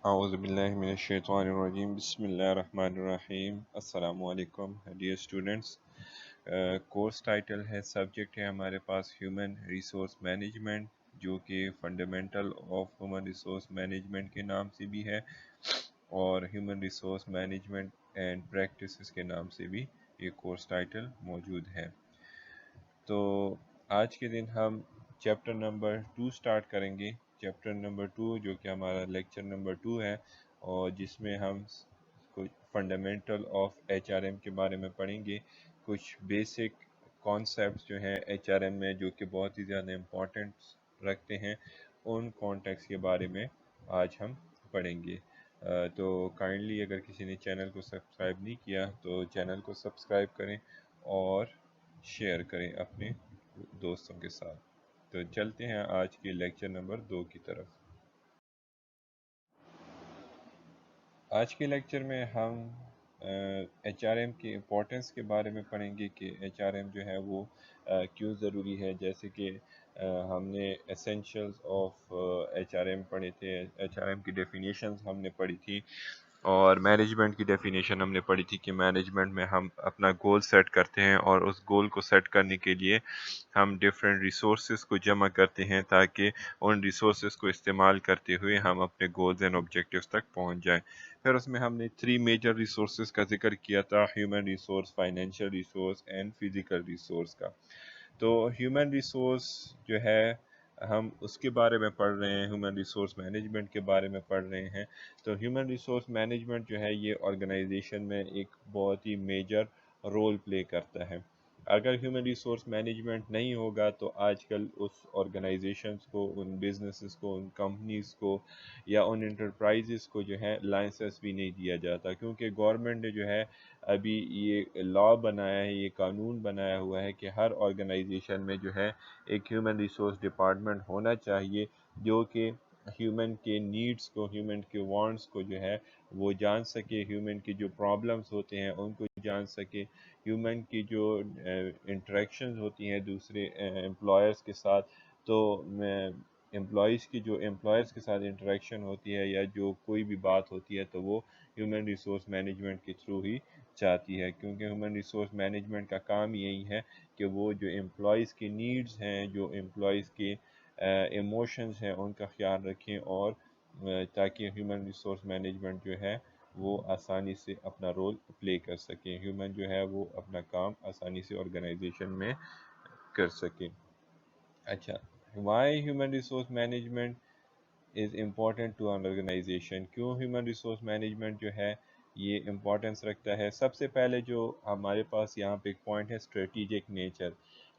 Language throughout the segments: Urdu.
اعوذ باللہ من الشیطان الرجیم بسم اللہ الرحمن الرحیم السلام علیکم ڈیئر اسٹوڈنٹس. کورس ٹائٹل ہے سبجیکٹ ہے ہمارے پاس ہیومن ریسورس مینجمنٹ، جو کہ fundamental of human resource management کے نام سے بھی ہے اور human resource management and practices کے نام سے بھی یہ کورس ٹائٹل موجود ہے. تو آج کے دن ہم چیپٹر نمبر 2 سٹارٹ کریں گے. چیپٹر نمبر 2 جو کہ ہمارا لیکچر نمبر 2 ہے، اور جس میں ہم کچھ fundamental of H R M کے بارے میں پڑھیں گے. کچھ بیسک کانسیپٹس جو ہیں ایچ آر ایم میں جو کہ بہت ہی زیادہ امپورٹنٹ رکھتے ہیں، ان کانٹیکس کے بارے میں آج ہم پڑھیں گے. تو کائنڈلی اگر کسی نے چینل کو سبسکرائب نہیں کیا تو چینل کو سبسکرائب کریں اور شیئر کریں اپنے دوستوں کے ساتھ. تو چلتے ہیں آج کے لیکچر نمبر 2 کی طرف. آج کے لیکچر میں ہم ایچ آر ایم کی امپورٹنس کے بارے میں پڑھیں گے کہ ایچ آر ایم جو ہے وہ کیوں ضروری ہے. جیسے کہ ہم نے ایسینشلز آف ایچ آر ایم پڑھے تھے، ایچ آر ایم کی ڈیفینیشنز ہم نے پڑھی تھی، اور مینجمنٹ کی ڈیفینیشن ہم نے پڑھی تھی کہ مینجمنٹ میں ہم اپنا گول سیٹ کرتے ہیں اور اس گول کو سیٹ کرنے کے لیے ہم ڈیفرنٹ ریسورسز کو جمع کرتے ہیں تاکہ ان ریسورسز کو استعمال کرتے ہوئے ہم اپنے گولز اینڈ آبجیکٹیوز تک پہنچ جائیں. پھر اس میں ہم نے 3 میجر ریسورسز کا ذکر کیا تھا: human resource, financial resource and physical resource کا. تو ہیومن ریسورس جو ہے ہم اس کے بارے میں پڑھ رہے ہیں، ہیومن ریسورس مینجمنٹ کے بارے میں پڑھ رہے ہیں. تو ہیومن ریسورس مینجمنٹ جو ہے یہ آرگنائزیشن میں ایک بہت ہی میجر رول پلے کرتا ہے. اگر ہیومن ریسورس مینجمنٹ نہیں ہوگا تو آج کل اس آرگنائزیشنز کو، ان بزنسز کو، ان کمپنیز کو یا ان انٹرپرائزز کو جو ہے لائسنس بھی نہیں دیا جاتا، کیونکہ گورنمنٹ نے جو ہے ابھی یہ لا بنایا ہے، یہ قانون بنایا ہوا ہے کہ ہر آرگنائزیشن میں جو ہے ایک ہیومن ریسورس ڈپارٹمنٹ ہونا چاہیے جو کہ ہیومن کے نیڈز کو، ہیومن کے وانٹس کو جو ہے وہ جان سکے، ہیومن کی جو پرابلمز ہوتے ہیں ان کو جان سکے، ہیومن کی جو انٹریکشنز ہوتی ہیں دوسرے امپلائرز کے ساتھ، تو امپلائیز کی جو امپلائرز کے ساتھ انٹریکشن ہوتی ہے یا جو کوئی بھی بات ہوتی ہے تو وہ ہیومن ریسورس مینجمنٹ کے تھرو ہی چاہتی ہے. کیونکہ ہیومن ریسورس مینجمنٹ کا کام یہی ہے کہ وہ جو امپلائیز کی نیڈز ہیں، جو امپلائیز کے ایموشنز ہیں، ان کا خیال رکھیں، اور تاکہ ہیومن ریسورس مینجمنٹ جو ہے وہ آسانی سے اپنا رول پلے کر سکیں، ہیومن جو ہے وہ اپنا کام آسانی سے آرگنائزیشن میں کر سکیں. اچھا، why human resource management is important to an organisation? کیوں ہیومن ریسورس مینجمنٹ جو ہے یہ امپورٹنس رکھتا ہے؟ سب سے پہلے جو ہمارے پاس یہاں پہ ایک پوائنٹ ہے strategic nature.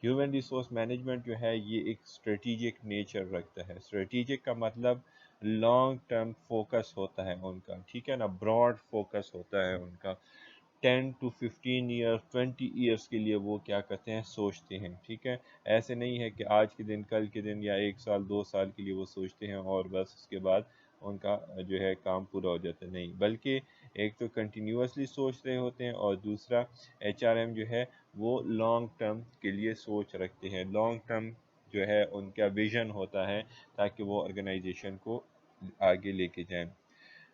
Human resource management جو ہے یہ ایک اسٹریٹیجک نیچر رکھتا ہے. اسٹریٹیجک کا مطلب لانگ ٹرم فوکس ہوتا ہے ان کا، ٹھیک ہے نا، براڈ فوکس ہوتا ہے ان کا. 10 to 15 ایئرس، 20 ایئرس کے لیے وہ کیا کرتے ہیں، سوچتے ہیں. ٹھیک ہے، ایسے نہیں ہے کہ آج کے دن، کل کے دن، یا 1 سال 2 سال کے لیے وہ سوچتے ہیں اور بس اس کے بعد ان کا جو ہے کام پورا ہو جاتا ہے. نہیں، بلکہ ایک تو کنٹینیوسلی سوچ رہے ہوتے ہیں، اور دوسرا ایچ آر ایم جو ہے وہ لانگ ٹرم کے لیے سوچ رکھتے ہیں. لانگ ٹرم جو ہے ان کا ویژن ہوتا ہے تاکہ وہ آرگنائزیشن کو آگے لے کے جائیں.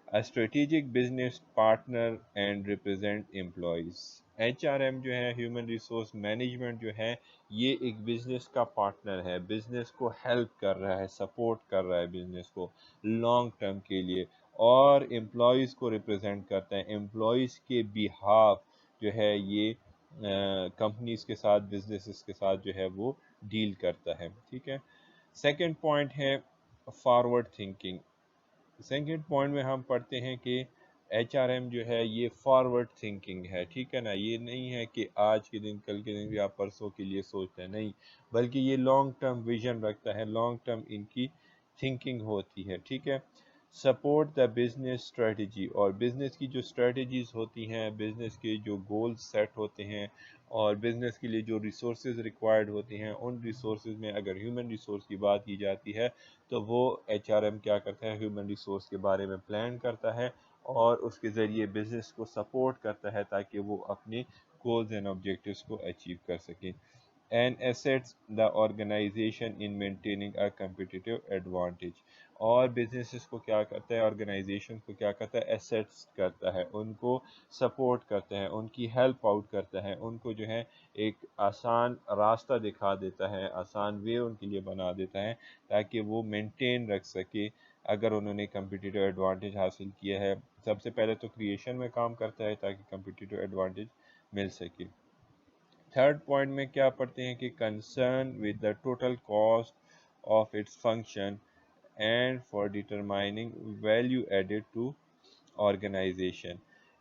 A strategic business partner and represent employees. H R M جو ہے، ہیومن ریسورس مینجمنٹ جو ہے، یہ ایک بزنس کا پارٹنر ہے، بزنس کو ہیلپ کر رہا ہے، سپورٹ کر رہا ہے بزنس کو لانگ ٹرم کے لیے، اور امپلائیز کو ریپرزینٹ کرتا ہے. امپلائیز کے بیہاف جو ہے یہ کمپنیز کے ساتھ، بزنسز کے ساتھ جو ہے وہ ڈیل کرتا ہے. ٹھیک ہے. سیکنڈ پوائنٹ ہے فارورڈ تھنکنگ. سیکنڈ پوائنٹ میں ہم پڑھتے ہیں کہ ایچ آر ایم جو ہے یہ فارورڈ تھنکنگ ہے. ٹھیک ہے نا، یہ نہیں ہے کہ آج کے دن، کل کے دن یا پرسوں کے لیے سوچتا ہے، نہیں، بلکہ یہ لانگ ٹرم ویژن رکھتا ہے، لانگ ٹرم ان کی تھنکنگ ہوتی ہے. ٹھیک ہے. Support the business strategy. اور بزنس کی جو اسٹریٹجیز ہوتی ہیں، بزنس کے جو گولز سیٹ ہوتے ہیں، اور بزنس کے لیے جو ریسورسز ریکوائرڈ ہوتے ہیں، ان ریسورسز میں اگر ہیومن ریسورس کی بات کی جاتی ہے تو وہ ایچ آر ایم کیا کرتا ہے، ہیومن ریسورس کے بارے میں پلان کرتا ہے اور اس کے ذریعے بزنس کو سپورٹ کرتا ہے تاکہ وہ اپنے گولز اینڈ آبجیکٹیوز کو اچیو کر سکیں. and assets the organization in maintaining a competitive advantage. اور بزنسز کو کیا کرتا ہے، آرگنائزیشن کو کیا کرتا ہے، ایسیٹس کرتا ہے، ان کو سپورٹ کرتا ہے، ان کی ہیلپ آؤٹ کرتا ہے، ان کو جو ہے ایک آسان راستہ دکھا دیتا ہے، آسان وے ان کے لیے بنا دیتا ہے تاکہ وہ مینٹین رکھ سکے اگر انہوں نے کمپٹیٹیو ایڈوانٹیج حاصل کیا ہے۔ سب سے پہلے تو کریشن میں کام کرتا ہے تاکہ کمپٹیٹیو ایڈوانٹیج مل سکے۔ تھرڈ پوائنٹ میں کیا پڑھتے ہیں کہ concern with the total cost of its function and for determining value added to organization.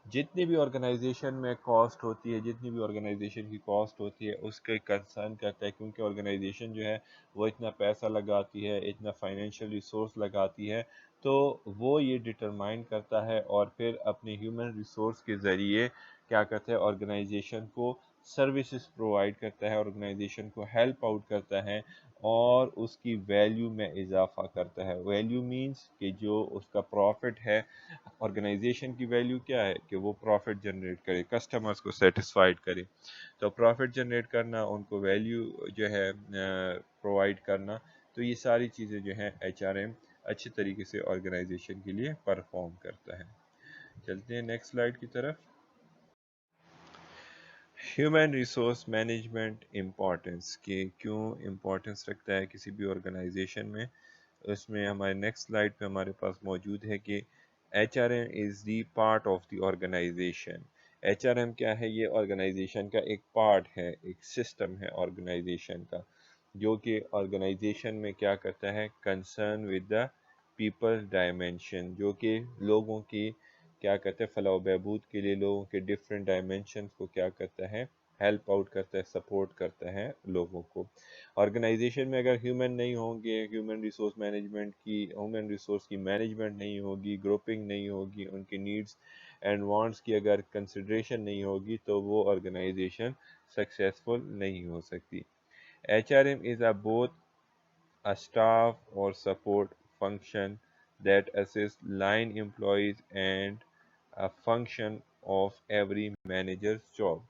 جتنی بھی آرگنائزیشن میں کاسٹ ہوتی ہے، جتنی بھی آرگنائزیشن کی کاسٹ ہوتی ہے اس کے کنسرن کرتا ہے، کیونکہ آرگنائزیشن جو ہے وہ اتنا پیسہ لگاتی ہے، اتنا فائنینشیل ریسورس لگاتی ہے، تو وہ یہ ڈٹرمائن کرتا ہے اور پھر اپنے ہیومن ریسورس کے ذریعے کیا کرتا ہے، آرگنائزیشن کو سروسز پرووائڈ کرتا ہے، آرگنائزیشن کو ہیلپ آؤٹ کرتا ہے اور اس کی ویلیو میں اضافہ کرتا ہے۔ ویلیو مینز کہ جو اس کا پروفٹ ہے، آرگنائزیشن کی ویلیو کیا ہے کہ وہ پروفٹ جنریٹ کرے، کسٹمرز کو سیٹسفائیڈ کرے، تو پروفٹ جنریٹ کرنا، ان کو ویلیو جو ہے پرووائڈ کرنا، تو یہ ساری چیزیں جو ہیں ایچ آر ایم اچھے طریقے سے آرگنائزیشن کے لیے پرفارم کرتا ہے۔ چلتے ہیں نیکسٹ سلائیڈ کی طرف۔ ہیومن ریسورس مینجمنٹ امپورٹنس، کہ کیوں امپورٹنس رکھتا ہے کسی بھی آرگنائزیشن میں، اس میں ہمارے نیکسٹ سلائیڈ پہ ہمارے پاس موجود ہے کہ H R M is the part of the organisation. H R M کیا ہے؟ یہ آرگنائزیشن کا ایک پارٹ ہے، ایک سسٹم ہے آرگنائزیشن کا، جو کہ آرگنائزیشن میں کیا کرتا ہے، concern with the people dimension, جو کہ لوگوں کی کیا کرتا ہے، فلاح و بہبود کے لیے لوگوں کے ڈفرینٹ ڈائمینشنز کو کیا کرتا ہے، ہیلپ آؤٹ کرتا ہے، سپورٹ کرتا ہے لوگوں کو۔ آرگنائزیشن میں اگر ہیومن نہیں ہوں گے، ہیومن ریسورس کی مینجمنٹ نہیں ہوگی، گروپنگ نہیں ہوگی، ان کی نیڈز اینڈ وانٹس کی اگر کنسیڈریشن نہیں ہوگی تو وہ آرگنائزیشن سکسیسفل نہیں ہو سکتی۔ H R M is a both a staff or support function that assists line employees and a function of every manager's job۔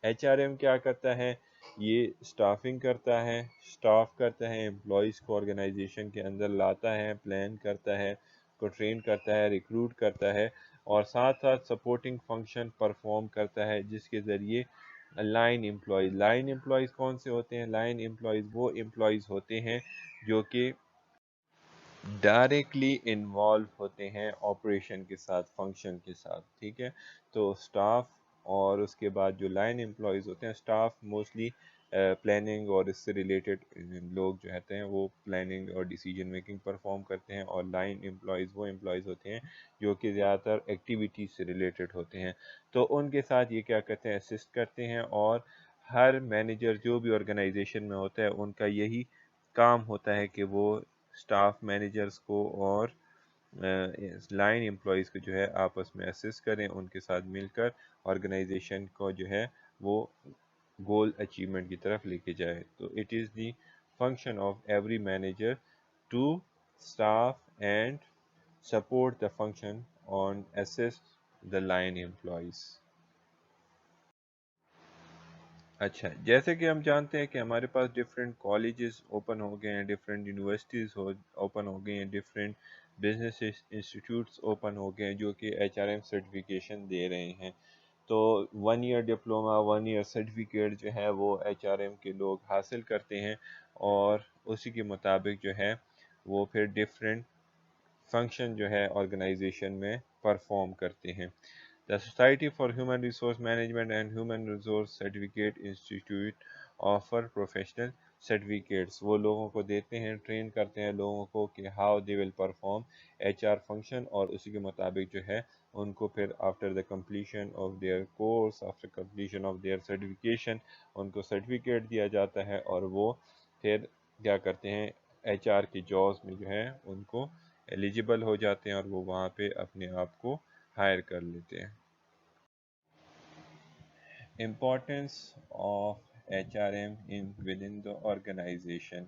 H R M کیا کرتا ہے؟ یہ اسٹافنگ کرتا ہے، اسٹاف کرتا ہے، امپلائیز کو آرگنائزیشن کے اندر لاتا ہے، پلان کرتا ہے، کو ٹرین کرتا ہے، ریکروٹ کرتا ہے، اور ساتھ ساتھ سپورٹنگ فنکشن پرفارم کرتا ہے جس کے ذریعے لائن امپلائیز کون سے ہوتے ہیں؟ لائن امپلائیز وہ امپلائیز ہوتے ہیں جو کہ ڈائریکٹلی انوالو ہوتے ہیں آپریشن کے ساتھ، فنکشن کے ساتھ، ٹھیک ہے۔ تو اسٹاف اور اس کے بعد جو لائن امپلائیز ہوتے ہیں، اسٹاف موسٹلی پلاننگ اور اس سے ریلیٹڈ لوگ جو ہوتے ہیں وہ پلاننگ اور ڈیسیجن میکنگ پرفارم کرتے ہیں، اور لائن امپلائیز وہ امپلائیز ہوتے ہیں جو کہ زیادہ تر ایکٹیویٹیز سے ریلیٹڈ ہوتے ہیں، تو ان کے ساتھ یہ کیا کرتے ہیں، اسسٹ کرتے ہیں۔ اور ہر مینیجر جو بھی آرگنائزیشن میں ہوتا ہے ان کا یہی کام ہوتا ہے کہ وہ اسٹاف مینیجرز کو اور لائن امپلائیز کو جو ہے آپس میں اسسٹ کریں، ان کے ساتھ مل کر آرگنائزیشن کو جو ہے وہ گول اچیومنٹ کی طرف لے کے جائے۔ تو it is the function of every manager to staff and support the function on assist the line employees. اچھا، جیسے کہ ہم جانتے ہیں کہ ہمارے پاس ڈفرینٹ کالجز اوپن ہو گئے ہیں، ڈفرینٹ یونیورسٹیز اوپن ہو گئی ہیں، ڈفرینٹ بزنس انسٹیٹیوٹس اوپن ہو گئے ہیں جو کہ ایچ آر ایم سرٹیفکیشن دے رہے ہیں۔ تو 1 ایئر ڈپلوما، 1 ایئر سرٹیفکیٹ جو ہے وہ ایچ آر ایم کے لوگ حاصل کرتے ہیں، اور اسی کے مطابق جو ہے وہ پھر ڈفرینٹ فنکشن جو ہے آرگنائزیشن میں پرفارم کرتے ہیں۔ The Society for Human Resource Management and Human Resource Certificate Institute offer professional certificates۔ وہ لوگوں کو دیتے ہیں، ٹرین کرتے ہیں لوگوں کو کہ how they will perform HR function، اور اسی کے مطابق جو ہے ان کو پھر after the completion of their course، after completion of their certification، ان کو سرٹیفکیٹ دیا جاتا ہے، اور وہ پھر کیا کرتے ہیں، ایچ آر کی جابس میں جو ہے ان کو ایلیجیبل ہو جاتے ہیں اور وہ وہاں پہ اپنے آپ کو ہائر کر لیتے ہیں۔ Importance of H R M in within the organization,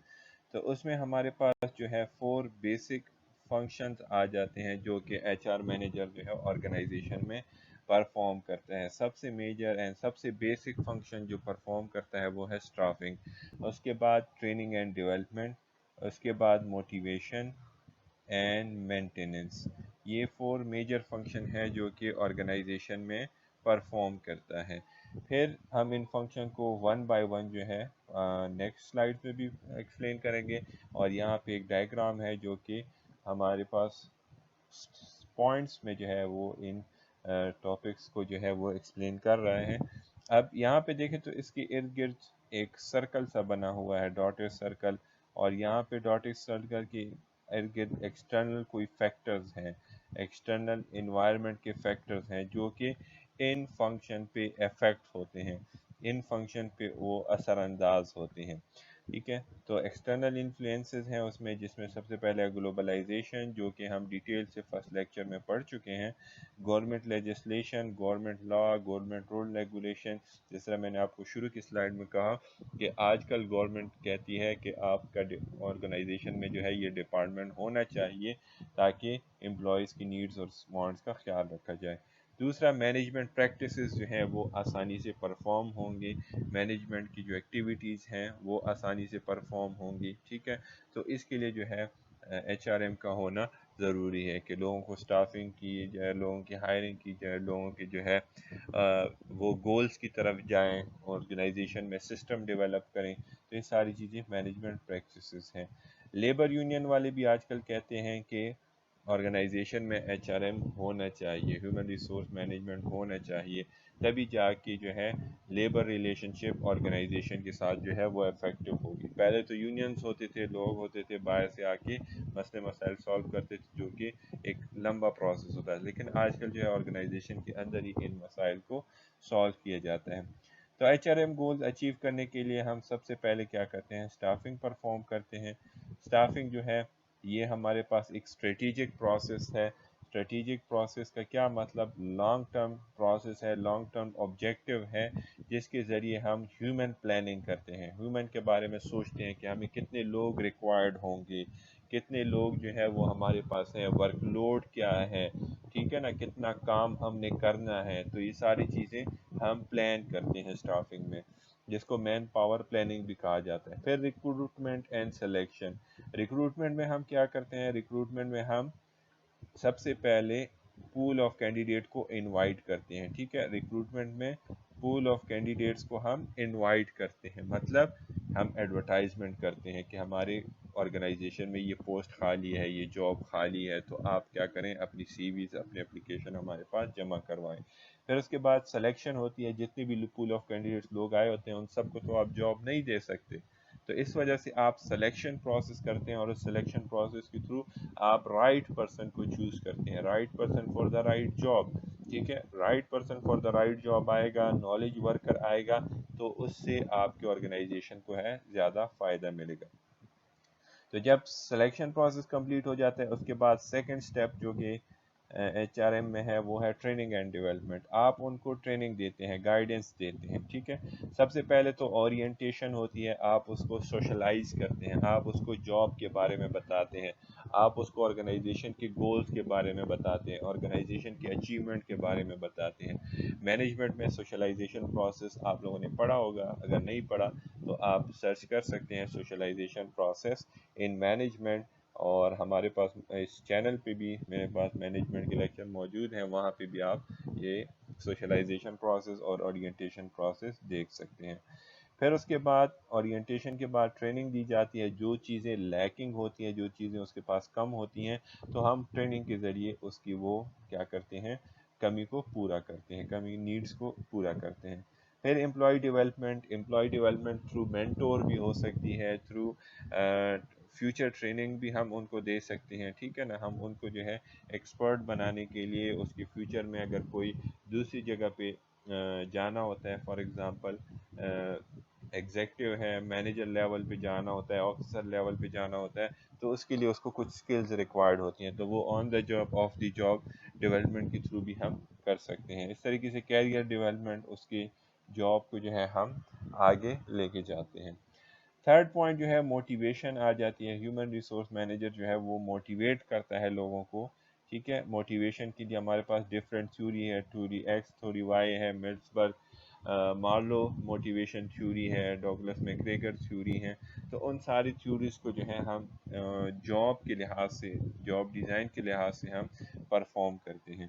تو اس میں ہمارے پاس جو ہے 4 بیسک فنکشنز آ جاتے ہیں جو کہ ایچ آر مینیجر جو ہے آرگنائزیشن میں پرفارم کرتا ہے. سب سے میجر اینڈ سب سے بیسک فنکشن جو پرفارم کرتا ہے وہ ہے اسٹافنگ. اس کے بعد ٹریننگ اینڈ ڈیولپمنٹ, اس کے بعد موٹیویشن اینڈ مینٹیننس. یہ 4 میجر فنکشن ہے جو کہ آرگنائزیشن میں پرفارم کرتا ہے. پھر ہم ان فنکشن کو ون بائی ون جو ہے نیکسٹ سلائڈ پہ بھی ایکسپلین کریں گے, اور یہاں پہ ایک ڈائیگرام ہے جو کہ ہمارے پاس پوائنٹس میں جو ہے وہ ان ٹاپکس کو جو ہے وہ ایکسپلین کر رہے ہیں. اب یہاں پہ دیکھیں تو اس کے ارد گرد ایک سرکل سا بنا ہوا ہے, ڈاٹڈ سرکل, اور یہاں پہ ڈاٹڈ سرکل کی ارد گرد ایکسٹرنل کوئی فیکٹرز ہیں, ایکسٹرنل انوائرمنٹ کے فیکٹرز ہیں جو کہ ان فنکشن پہ افیکٹ ہوتے ہیں, ان فنکشن پہ وہ اثر انداز ہوتے ہیں. ٹھیک ہے, تو ایکسٹرنل انفلوئنسز ہیں اس میں, جس میں سب سے پہلے گلوبلائزیشن جو کہ ہم ڈیٹیل سے فرسٹ لیکچر میں پڑھ چکے ہیں, گورنمنٹ لیجسلیشن, گورنمنٹ لا, گورنمنٹ رول ریگولیشن. جس طرح میں نے آپ کو شروع کی سلائڈ میں کہا کہ آج کل گورنمنٹ کہتی ہے کہ آپ کا آرگنائزیشن میں جو ہے یہ ڈپارٹمنٹ ہونا چاہیے تاکہ امپلائیز کی نیڈز اور وانٹس کا خیال رکھا جائے. دوسرا, مینجمنٹ پریکٹسز جو ہیں وہ آسانی سے پرفارم ہوں گی, مینجمنٹ کی جو ایکٹیویٹیز ہیں وہ آسانی سے پرفارم ہوں گی. ٹھیک ہے, تو اس کے لیے جو ہے ایچ آر ایم کا ہونا ضروری ہے کہ لوگوں کو اسٹافنگ کی جائے, لوگوں کی ہائرنگ کی جائے, لوگوں کی جو ہے وہ گولز کی طرف جائیں, آرگنائزیشن میں سسٹم ڈیولپ کریں. تو یہ ساری چیزیں مینجمنٹ پریکٹسز ہیں. لیبر یونین والے بھی آج کل کہتے ہیں کہ آرگنائزیشن میں ایچ آر ایم ہونا چاہیے, ہیومن ریسورس مینجمنٹ ہونا چاہیے, تبھی جا کے جو ہے لیبر ریلیشن شپ آرگنائزیشن کے ساتھ جو ہے وہ افیکٹو ہوگی. پہلے تو یونینز ہوتے تھے, لوگ ہوتے تھے باہر سے آ کے مسئلے مسائل سالو کرتے تھے, جو کہ ایک لمبا پروسیس ہوتا ہے, لیکن آج کل جو ہے آرگنائزیشن کے اندر ہی ان مسائل کو سالو کیا جاتا ہے. تو H R M goals achieve کرنے کے لیے ہم سب سے پہلے کیا کرتے ہیں, اسٹافنگ پرفارم کرتے ہیں. اسٹافنگ جو ہے یہ ہمارے پاس ایک اسٹریٹجک پروسیس ہے. اسٹریٹجک پروسیس کا کیا مطلب, لانگ ٹرم پروسیس ہے, لانگ ٹرم آبجیکٹیو ہے, جس کے ذریعے ہم ہیومن پلاننگ کرتے ہیں, ہیومن کے بارے میں سوچتے ہیں کہ ہمیں کتنے لوگ ریکوائرڈ ہوں گے, کتنے لوگ جو ہے وہ ہمارے پاس ہیں, ورک لوڈ کیا ہے, ٹھیک ہے نا, کتنا کام ہم نے کرنا ہے. تو یہ ساری چیزیں ہم پلان کرتے ہیں اسٹافنگ میں, جس کو مین پاور پلاننگ بھی کہا جاتا ہے. پھر ریکروٹمنٹ اینڈ سلیکشن. ریکروٹمنٹ میں ہم کیا کرتے ہیں, ریکروٹمنٹ میں ہم سب سے پہلے پول آف کینڈیڈیٹ کو انوائٹ کرتے ہیں. ٹھیک ہے, ریکروٹمنٹ میں پول آف کینڈیڈیٹس کو ہم انوائٹ کرتے ہیں, مطلب ہم ایڈورٹائزمنٹ کرتے ہیں کہ ہمارے آرگنائزیشن میں یہ پوسٹ خالی ہے, یہ جاب خالی ہے, تو آپ کیا کریں, اپنی سی ویز, اپنی اپلیکیشن ہمارے پاس جمع کروائیں. پھر اس کے بعد سلیکشن ہوتی ہے, جتنے بھی پول آف کینڈیڈیٹس لوگ آئے ہوتے ہیں ان سب کو تو آپ جاب نہیں دے سکتے, تو اس وجہ سے آپ سلیکشن پروسیس کرتے ہیں, اور اس سلیکشن پروسیس کے تھرو آپ رائٹ پرسن کو چوز کرتے ہیں, right person for the right job. ٹھیک ہے, right person for the right job آئے گا, نالج ورکر آئے گا, تو اس سے آپ کے آرگنائزیشن کو ہے زیادہ فائدہ ملے گا. تو جب سلیکشن پروسیس کمپلیٹ ہو جاتا ہے, اس کے بعد سیکنڈ سٹیپ جو کہ ایچ آر ایم میں ہے وہ ہے ٹریننگ اینڈ ڈیولپمنٹ. آپ ان کو ٹریننگ دیتے ہیں, گائیڈنس دیتے ہیں. ٹھیک ہے, سب سے پہلے تو اورینٹیشن ہوتی ہے, آپ اس کو سوشلائز کرتے ہیں, آپ اس کو جاب کے بارے میں بتاتے ہیں, آپ اس کو آرگنائزیشن کے گولز کے بارے میں بتاتے ہیں, آرگنائزیشن کے اچیومنٹ کے بارے میں بتاتے ہیں. مینجمنٹ میں سوشلائزیشن پروسیس آپ لوگوں نے پڑھا ہوگا, اگر نہیں پڑھا تو آپ سرچ کر سکتے ہیں سوشلائزیشن پروسیس ان مینجمنٹ, اور ہمارے پاس اس چینل پہ بھی میرے پاس مینجمنٹ کے لیکچر موجود ہیں, وہاں پہ بھی آپ یہ سوشلائزیشن پروسیس اور اورینٹیشن پروسیس دیکھ سکتے ہیں. پھر اس کے بعد اورینٹیشن کے بعد ٹریننگ دی جاتی ہے, جو چیزیں لیکنگ ہوتی ہیں, جو چیزیں اس کے پاس کم ہوتی ہیں, تو ہم ٹریننگ کے ذریعے اس کی وہ کیا کرتے ہیں, کمی کو پورا کرتے ہیں, کمی نیڈز کو پورا کرتے ہیں. پھر employee development. Employee development through mentor بھی ہو سکتی ہے, تھرو فیوچر ٹریننگ بھی ہم ان کو دے سکتے ہیں. ٹھیک ہے نا, ہم ان کو جو ہے ایکسپرٹ بنانے کے لیے اس کی فیوچر میں اگر کوئی دوسری جگہ پہ جانا ہوتا ہے, فار ایگزامپل ایگزیکٹو ہے, مینیجر لیول پہ جانا ہوتا ہے, آفیسر لیول پہ جانا ہوتا ہے, تو اس کے لیے اس کو کچھ سکلز ریکوائرڈ ہوتی ہیں, تو وہ on the job off the job development کے تھرو بھی ہم کر سکتے ہیں. اس طریقے سے کیریئر ڈیولپمنٹ, اس کی جاب کو جو ہے ہم آگے لے کے جاتے ہیں. تھرڈ پوائنٹ جو ہے موٹیویشن آ جاتی ہے. ہیومن ریسورس مینیجر جو ہے وہ موٹیویٹ کرتا ہے لوگوں کو. ٹھیک ہے، موٹیویشن کے لیے ہمارے پاس ڈفرینٹ تھیوری ہے، تھیوری ایکس، تھیوری وائی ہے، ملزبرگ مارلو موٹیویشن تھیوری ہے، ڈوگلس میکگریگر تھیوری ہے۔ تو ان ساری تھیوریز کو جو ہے ہم جاب کے لحاظ سے، جاب ڈیزائن کے لحاظ سے ہم پرفارم کرتے ہیں۔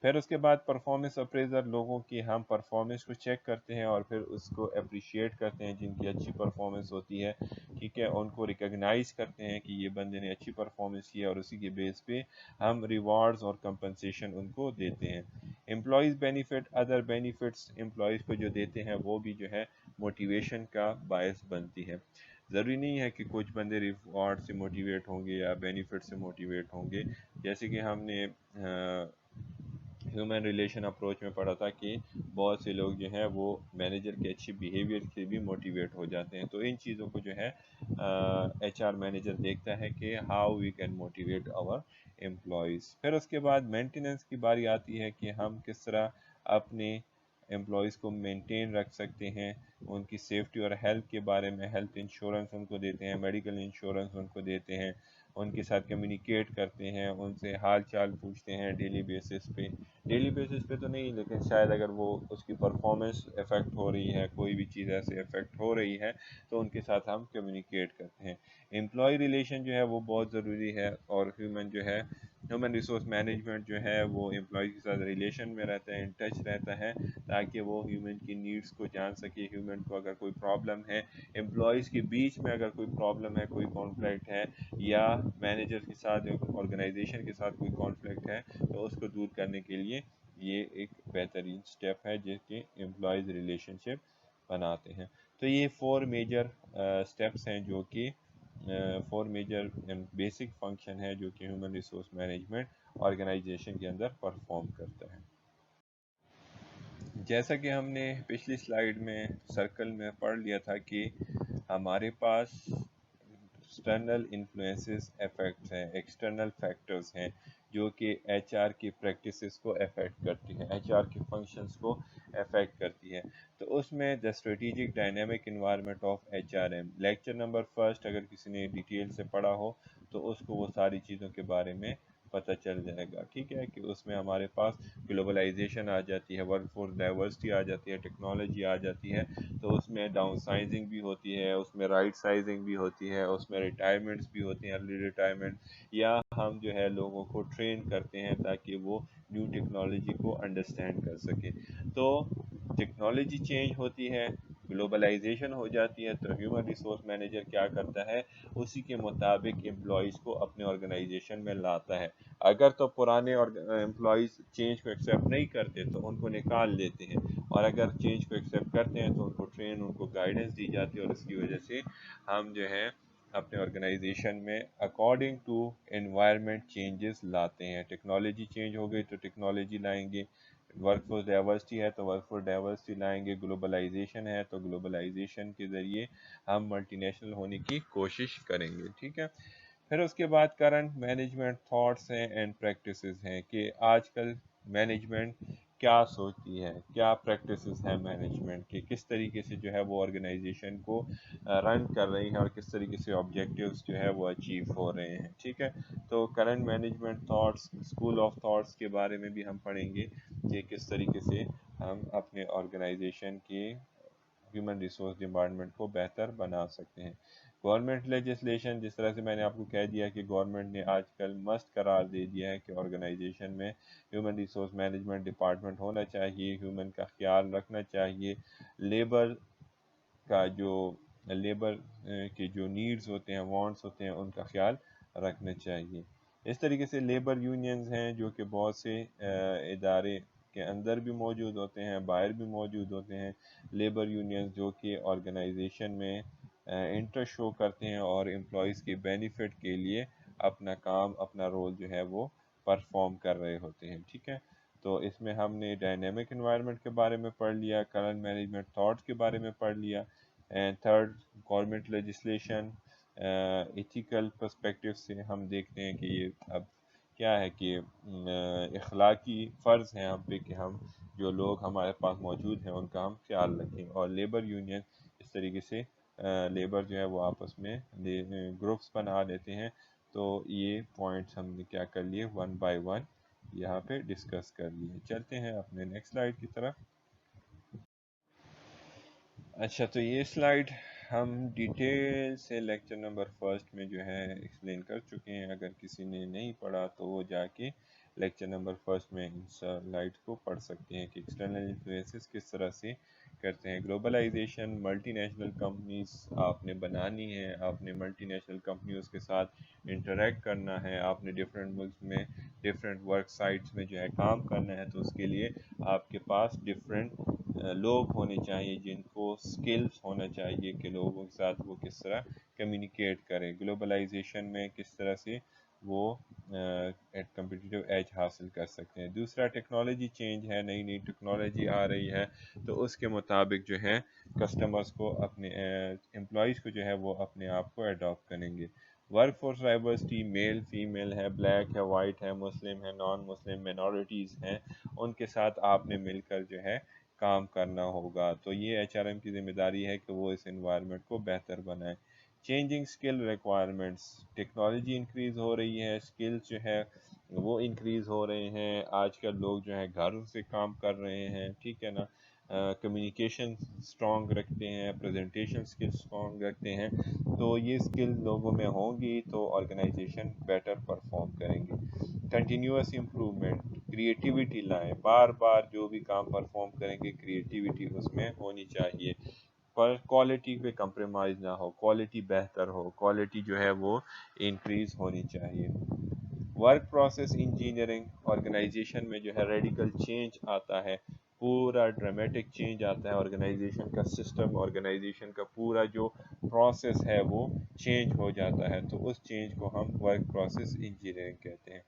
پھر اس کے بعد پرفارمنس اپریزر، لوگوں کی ہم پرفارمنس کو چیک کرتے ہیں اور پھر اس کو اپریشیٹ کرتے ہیں جن کی اچھی پرفارمنس ہوتی ہے، ٹھیک ہے، ان کو ریکگنائز کرتے ہیں کہ یہ بندے نے اچھی پرفارمنس کی ہے، اور اسی کے بیس پہ ہم ریوارڈز اور کمپنسیشن ان کو دیتے ہیں۔ Employees benefit, other benefits employees کو جو دیتے ہیں وہ بھی جو ہے موٹیویشن کا باعث بنتی ہے۔ ضروری نہیں ہے کہ کچھ بندے ریوارڈ سے موٹیویٹ ہوں گے یا بینیفٹ سے موٹیویٹ ہوں گے، جیسے کہ ہم نے ہیومن ریلیشن اپروچ میں پڑھا تھا کہ بہت سے لوگ جو ہیں وہ مینیجر کے اچھی بیہیویئر سے بھی موٹیویٹ ہو جاتے ہیں۔ تو ان چیزوں کو جو ہے ایچ آر مینیجر دیکھتا ہے کہ how we can motivate our employees. پھر اس کے بعد مینٹیننس کی باری آتی ہے کہ ہم کس طرح اپنے امپلائیز کو مینٹین رکھ سکتے ہیں، ان کی سیفٹی اور ہیلتھ کے بارے میں ہیلتھ انشورنس ان کو دیتے ہیں، میڈیکل انشورنس ان کو دیتے ہیں، ان کے ساتھ کمیونیکیٹ کرتے ہیں، ان سے حال چال پوچھتے ہیں ڈیلی بیسس پہ، ڈیلی بیسس پہ تو نہیں لیکن شاید اگر وہ اس کی پرفارمنس افیکٹ ہو رہی ہے، کوئی بھی چیز ایسے افیکٹ ہو رہی ہے تو ان کے ساتھ ہم کمیونیکیٹ کرتے ہیں۔ امپلائی ریلیشن جو ہے وہ بہت ضروری ہے، اور ہیومن ریسورس مینجمنٹ جو ہے وہ امپلائی کے ساتھ ریلیشن میں رہتا ہے، ان ٹچ رہتا ہے، تاکہ وہ ہیومن کی نیڈس کو جان سکے، ہیومن کو اگر کوئی پرابلم ہے، امپلائیز کے بیچ میں اگر کوئی پرابلم ہے، کوئی کانفلکٹ ہے، یا مینیجر کے ساتھ، آرگنائزیشن کے ساتھ کوئی کانفلکٹ ہے، تو اس کو دور کرنے کے لیے یہ ایک بہترین سٹیپ ہے جس کے امپلائیز ریلیشن شپ بناتے ہیں۔ تو یہ 4 میجر سٹیپس ہیں جو کہ 4 میجر بیسک فنکشن ہے جو کہ ہیومن ریسورس مینجمنٹ آرگنائزیشن کے اندر پرفارم کرتا ہے۔ جیسا کہ ہم نے پچھلی سلائیڈ میں سرکل میں پڑھ لیا تھا کہ ہمارے پاس ایکسٹرنل انفلوئنسز افیکٹس ہیں، ایکسٹرنل فیکٹرز ہیں جو کہ ایچ آر کی پریکٹسز کو افیکٹ کرتی ہیں، ایچ آر کے فنکشنز کو افیکٹ کرتی ہے۔ تو اس میں the strategic dynamic environment of H R M, lecture number first اگر کسی نے ڈیٹیل سے پڑھا ہو تو اس کو وہ ساری چیزوں کے بارے میں پتہ چل جائے گا، ٹھیک ہے، کہ اس میں ہمارے پاس گلوبلائزیشن آ جاتی ہے، ورک فورس ڈائیورسٹی آ جاتی ہے، ٹیکنالوجی آ جاتی ہے، تو اس میں ڈاؤن سائزنگ بھی ہوتی ہے، اس میں رائٹ سائزنگ بھی ہوتی ہے، اس میں ریٹائرمنٹس بھی ہوتی ہیں، ارلی ریٹائرمنٹ، یا ہم جو ہے لوگوں کو ٹرین کرتے ہیں تاکہ وہ نیو ٹیکنالوجی کو انڈرسٹینڈ کر سکیں۔ تو ٹیکنالوجی چینج ہوتی ہے، گلوبلائزیشن ہو جاتی ہے، تو ہیومن ریسورس مینیجر کیا کرتا ہے، اسی کے مطابق امپلائیز کو اپنے آرگنائزیشن میں لاتا ہے۔ اگر تو پرانے امپلائیز چینج کو ایکسیپٹ نہیں کرتے تو ان کو نکال دیتے ہیں، اور اگر چینج کو ایکسیپٹ کرتے ہیں تو ان کو ٹرین، ان کو گائیڈنس دی جاتی ہے، اور اس کی وجہ سے ہم جو ہے اپنے آرگنائزیشن میں اکارڈنگ ٹو انوائرمنٹ چینجز لاتے ہیں۔ ٹیکنالوجی چینج ہو گئی تو ٹیکنالوجی لائیں گے، ورک فورس ڈائیورسٹی ہے تو ورک فورس ڈائیورسٹی لائیں گے، گلوبلائزیشن ہے تو گلوبلائزیشن کے ذریعے ہم ملٹی نیشنل ہونے کی کوشش کریں گے، ٹھیک ہے۔ پھر اس کے بعد کرنٹ مینجمنٹ تھاٹس ہیں اینڈ پریکٹسز ہیں کہ آج کل مینجمنٹ کیا سوچتی ہے، کیا پریکٹسز ہیں مینجمنٹ کی، کس طریقے سے جو ہے وہ آرگنائزیشن کو رن کر رہی ہیں، اور کس طریقے سے آبجیکٹیوز جو ہے وہ اچیو ہو رہے ہیں، ٹھیک ہے۔ تو current management thoughts, school of thoughts کے بارے میں بھی ہم پڑھیں گے کہ کس طریقے سے ہم اپنے آرگنائزیشن کی ہیومن ریسورس ڈپارٹمنٹ کو بہتر بنا سکتے ہیں۔ گورنمنٹ لیجسلیشن، جس طرح سے میں نے آپ کو کہہ دیا کہ گورنمنٹ نے آج کل مسٹ قرار دے دیا ہے کہ آرگنائزیشن میں ہیومن ریسورس مینجمنٹ ڈپارٹمنٹ ہونا چاہیے، ہیومن کا خیال رکھنا چاہیے، لیبر کا جو لیبر کے جو نیڈز ہوتے ہیں، وانٹس ہوتے ہیں، ان کا خیال رکھنا چاہیے۔ اس طریقے سے لیبر یونینز ہیں جو کہ بہت سے ادارے کے اندر بھی موجود ہوتے ہیں، باہر بھی موجود ہوتے ہیں، لیبر یونینز جو کہ آرگنائزیشن میں انٹرسٹ شو کرتے ہیں اور امپلائیز کے بینیفٹ کے لیے اپنا کام، اپنا رول جو ہے وہ پرفارم کر رہے ہوتے ہیں، ٹھیک ہے۔ تو اس میں ہم نے ڈائنامک انوائرمنٹ کے بارے میں پڑھ لیا، کرنٹ مینجمنٹ تھاٹس کے بارے میں پڑھ لیا، and third government legislation, ethical perspective سے ہم دیکھتے ہیں کہ یہ اب کیا ہے کہ اخلاقی فرض ہیں ہم پہ کہ ہم جو لوگ ہمارے پاس موجود ہیں ان کا ہم خیال رکھیں، اور لیبر یونین اس طریقے سے لیبر جو ہے وہ آپس میں گروپس بنا لیتے ہیں تو یہ پوائنٹس ہم نے کیا کر لیے، 1 بائی 1 یہاں پہ ڈسکس کر لیے. چلتے ہیں اپنے نیکسٹ سلائیڈ کی طرف. اچھا، تو یہ سلائیڈ ہم ڈیٹیل سے لیکچر نمبر فرسٹ میں جو ہے ایکسپلین کر چکے ہیں. اگر کسی نے نہیں پڑھا تو وہ جا کے لیکچر نمبر فرسٹ میں ان سلائیڈ کو پڑھ سکتے ہیں کہ ایکسٹرنل انفلوئنسز کس طرح سے کرتے ہیں. گلوبلائزیشن، ملٹی نیشنل کمپنیز آپ نے بنانی ہے، آپ نے ملٹی نیشنل کمپنیز کے ساتھ انٹریکٹ کرنا ہے، آپ نے ڈفرینٹ ملک میں ڈفرینٹ ورک سائٹس میں جو ہے کام کرنا ہے، تو اس کے لیے آپ کے پاس ڈفرینٹ لوگ ہونے چاہیے جن کو سکلز ہونا چاہیے کہ لوگوں کے ساتھ وہ کس طرح کمیونیکیٹ کریں، گلوبلائزیشن میں کس طرح سے وہ کمپٹیٹیو ایج حاصل کر سکتے ہیں. دوسرا ٹیکنالوجی چینج ہے، نئی نئی ٹیکنالوجی آ رہی ہے، تو اس کے مطابق جو ہے کسٹمرز کو اپنے امپلائیز کو جو ہے وہ اپنے آپ کو اڈاپٹ کریں گے. Work force diversity, male female ہے، بلیک ہے، وائٹ ہے، مسلم ہے، نان مسلم، مینورٹیز ہیں، ان کے ساتھ آپ نے مل کر جو ہے کام کرنا ہوگا. تو یہ ایچ آر ایم کی ذمہ داری ہے کہ وہ اس انوائرمنٹ کو بہتر بنائے. Changing skill requirements, technology increase ہو رہی ہے، اسکلز جو ہے وہ انکریز ہو رہے ہیں. آج کل لوگ جو ہے گھروں سے کام کر رہے ہیں، ٹھیک ہے نا، کمیونیکیشن اسٹرانگ رکھتے ہیں، پریزنٹیشن اسکل اسٹرانگ رکھتے ہیں. تو یہ اسکل لوگوں میں ہوں گی تو آرگنائزیشن بیٹر پرفارم کریں گے. کنٹینیوس امپرومنٹ، کریٹیوٹی لائیں، بار بار جو بھی کام پرفارم کریں گے کریٹیوٹی اس میں ہونی چاہیے، پر کوالٹی پہ کمپرومائز نہ ہو، کوالٹی بہتر ہو، کوالٹی جو ہے وہ انکریز ہونی چاہیے. ورک پروسیس انجینئرنگ، آرگنائزیشن میں جو ہے ریڈیکل چینج آتا ہے، پورا ڈرامیٹک چینج آتا ہے، آرگنائزیشن کا سسٹم، آرگنائزیشن کا پورا جو پروسیس ہے وہ چینج ہو جاتا ہے، تو اس چینج کو ہم ورک پروسیس انجینئرنگ کہتے ہیں.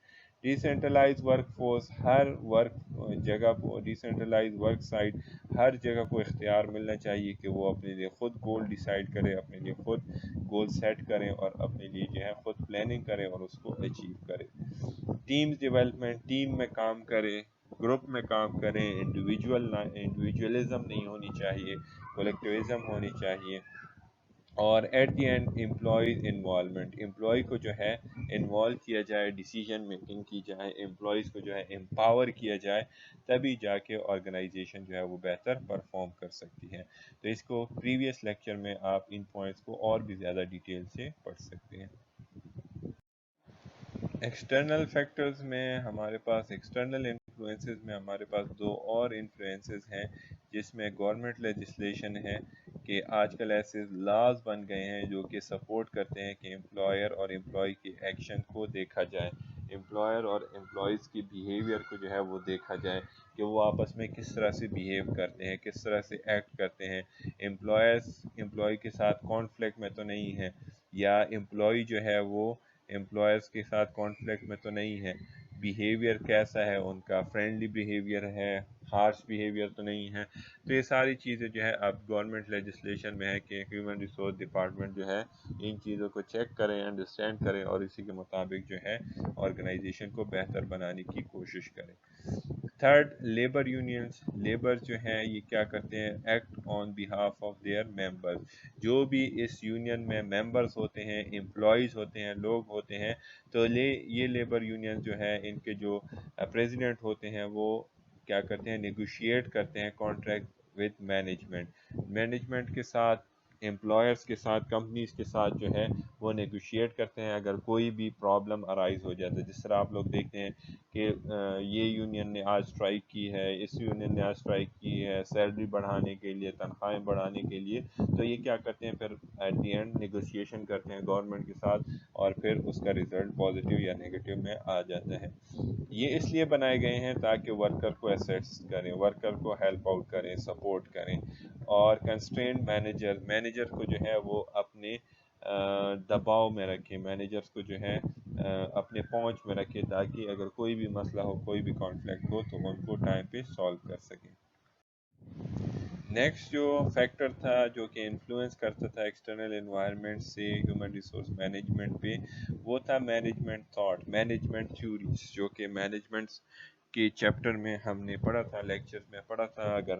ڈیسینٹرلائز ورک فورس، ہر ورک جگہ کو ڈیسینٹرلائز ورک سائٹ، ہر جگہ کو اختیار ملنا چاہیے کہ وہ اپنے لیے خود گول ڈیسائیڈ کرے، اپنے لیے خود گول سیٹ کریں اور اپنے لیے جو ہے خود پلاننگ کریں اور اس کو اچیو کرے. ٹیمز ڈیولپمنٹ، ٹیم میں کام کرے، گروپ میں کام کریں، انڈیویجولزم نہیں ہونی چاہیے، کولیکٹیوزم ہونی چاہیے. اور at the end employees involvement, employee کو جو ہے انوالو کیا جائے، ڈیسیجن میکنگ کی جائے، امپلائیز کو جو ہے امپاور کیا جائے، تبھی جا کے آرگنائزیشن جو ہے وہ بہتر پرفارم کر سکتی ہے. تو اس کو پریویس لیکچر میں آپ ان پوائنٹس کو اور بھی زیادہ ڈیٹیل سے پڑھ سکتے ہیں. ایکسٹرنل فیکٹرز میں ہمارے پاس، ایکسٹرنل انفلوئنسز میں ہمارے پاس دو اور انفلوئنسز ہیں، جس میں گورنمنٹ لیجسلیشن ہے کہ آج کل ایسے لاز بن گئے ہیں جو کہ سپورٹ کرتے ہیں کہ امپلائر اور امپلائی کے ایکشن کو دیکھا جائے، امپلائر اور امپلائیز کی بیہیویئر کو جو ہے وہ دیکھا جائے کہ وہ آپس میں کس طرح سے بیہیو کرتے ہیں، کس طرح سے ایکٹ کرتے ہیں. امپلائی کے ساتھ کانفلکٹ میں تو نہیں ہے، یا امپلائی جو ہے وہ امپلائرز کے ساتھ کانفلکٹ میں تو نہیں ہے، بیہیویئر کیسا ہے ان کا، فرینڈلی بیہیویئر ہے، ہارش بیہیویئر تو نہیں ہے. تو یہ ساری چیزیں جو ہے اب گورنمنٹ لیجسلیشن میں ہے کہ ہیومن ریسورس ڈپارٹمنٹ جو ہے ان چیزوں کو چیک کریں، انڈرسٹینڈ کریں اور اسی کے مطابق جو ہے آرگنائزیشن کو بہتر بنانے کی کوشش کریں. تھرڈ، لیبر یونینز، لیبر جو ہیں یہ کیا کرتے ہیں، act on behalf of their members. جو بھی اس یونین میں ممبرز ہوتے ہیں، امپلائیز ہوتے ہیں، لوگ ہوتے ہیں، تو یہ لیبر یونین جو ہے ان کے جو پریزیڈنٹ ہوتے ہیں وہ کیا کرتے ہیں، نیگوشیٹ کرتے ہیں کانٹریکٹ وتھ مینجمنٹ کے ساتھ، امپلائرز کے ساتھ، کمپنیز کے ساتھ جو ہے وہ نیگوشیٹ کرتے ہیں. اگر کوئی بھی پرابلم ارائز ہو جاتا ہے، جس طرح آپ لوگ دیکھتے ہیں کہ یہ یونین نے آج اسٹرائک کی ہے، اس یونین نے آج اسٹرائک کی ہے سیلری بڑھانے کے لیے، تنخواہیں بڑھانے کے لیے، تو یہ کیا کرتے ہیں پھر ایٹ دی اینڈ نیگوشیشن کرتے ہیں گورنمنٹ کے ساتھ اور پھر اس کا رزلٹ پازیٹیو یا نیگیٹو میں آ جاتا ہے. یہ اس لیے بنائے گئے ہیں تاکہ ورکر کو اسسٹ کریں، ورکر کو ہیلپ آؤٹ کریں، سپورٹ کریں. اور کنسٹرینڈ مینیجر کو جو ہے وہ اپنے دباؤ میں رکھیں، مینیجرز کو جو ہے اپنے پہنچ میں رکھے تاکہ اگر کوئی بھی مسئلہ ہو، کوئی بھی کانفلکٹ ہو تو ان کو ٹائم پہ سالو کر سکیں. نیکسٹ جو فیکٹر تھا جو کہ انفلوئنس کرتا تھا ایکسٹرنل انوائرمنٹ سے ہیومن ریسورس مینجمنٹ پہ، وہ تھا مینجمنٹ تھاٹ، مینجمنٹ تھیوریز، جو کہ مینجمنٹ کے چیپٹر میں ہم نے پڑھا تھا، لیکچر میں پڑھا تھا. اگر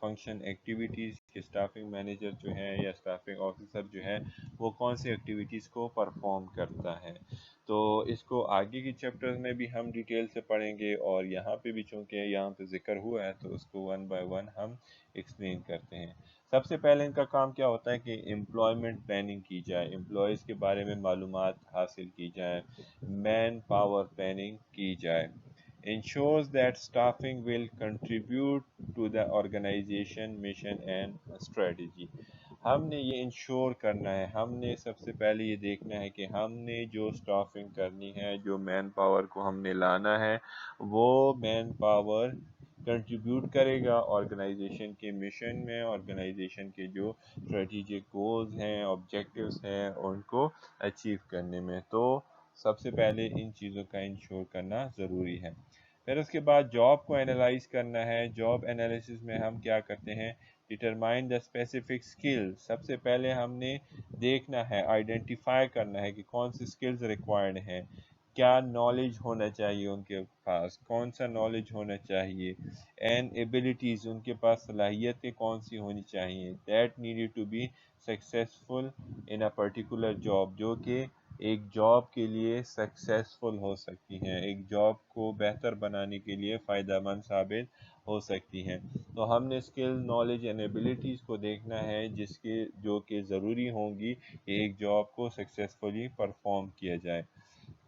فنکشن ایکٹیویٹیز کہ اسٹافنگ مینیجر جو ہے یا اسٹافنگ آفیسر جو ہے وہ کون سی ایکٹیویٹیز کو پرفارم کرتا ہے. تو اس کو آگے کی چیپٹرز میں بھی ہم ڈیٹیل سے پڑھیں گے، اور یہاں پہ بھی چونکہ یہاں پہ ذکر ہوا ہے تو اس کو ون بائی ون ہم ایکسپلین کرتے ہیں. سب سے پہلے ان کا کام کیا ہوتا ہے کہ امپلائمنٹ پلاننگ کی جائے، امپلائیز کے بارے میں معلومات حاصل کی جائے، مین پاور پلاننگ کی جائے. ensures that staffing will contribute to the organization mission and strategy. ہم نے یہ انشور کرنا ہے، ہم نے سب سے پہلے یہ دیکھنا ہے کہ ہم نے جو اسٹافنگ کرنی ہے، جو مین پاور کو ہم نے لانا ہے، وہ مین پاور کنٹریبیوٹ کرے گا آرگنائزیشن کے مشن میں، آرگنائزیشن کے جو اسٹریٹجک گولز ہیں، آبجیکٹیوز ہیں، ان کو اچیو کرنے میں. تو سب سے پہلے ان چیزوں کا انشور کرنا ضروری ہے. پھر اس کے بعد جاب کو انالائز کرنا ہے. جاب انالیسس میں ہم کیا کرتے ہیں؟ Determine the specific skill. سب سے پہلے ہم نے دیکھنا ہے، آئیڈینٹیفائی کرنا ہے کہ کون سی اسکلز ریکوائرڈ ہیں، کیا نالج ہونا چاہیے ان کے پاس، کون سا نالج ہونا چاہیے، اینڈ ایبلٹیز، ان کے پاس صلاحیتیں کون سی ہونی چاہیے، that needed to be successful in a particular job, جو کہ ایک جاب کے لیے سکسیزفل ہو سکتی ہیں، ایک جاب کو بہتر بنانے کے لیے فائدہ مند ثابت ہو سکتی ہیں. تو ہم نے اسکل، نالج اینڈ ایبلٹیز کو دیکھنا ہے جو کہ ضروری ہوں گی کہ ایک جاب کو سکسیزفلی پرفارم کیا جائے.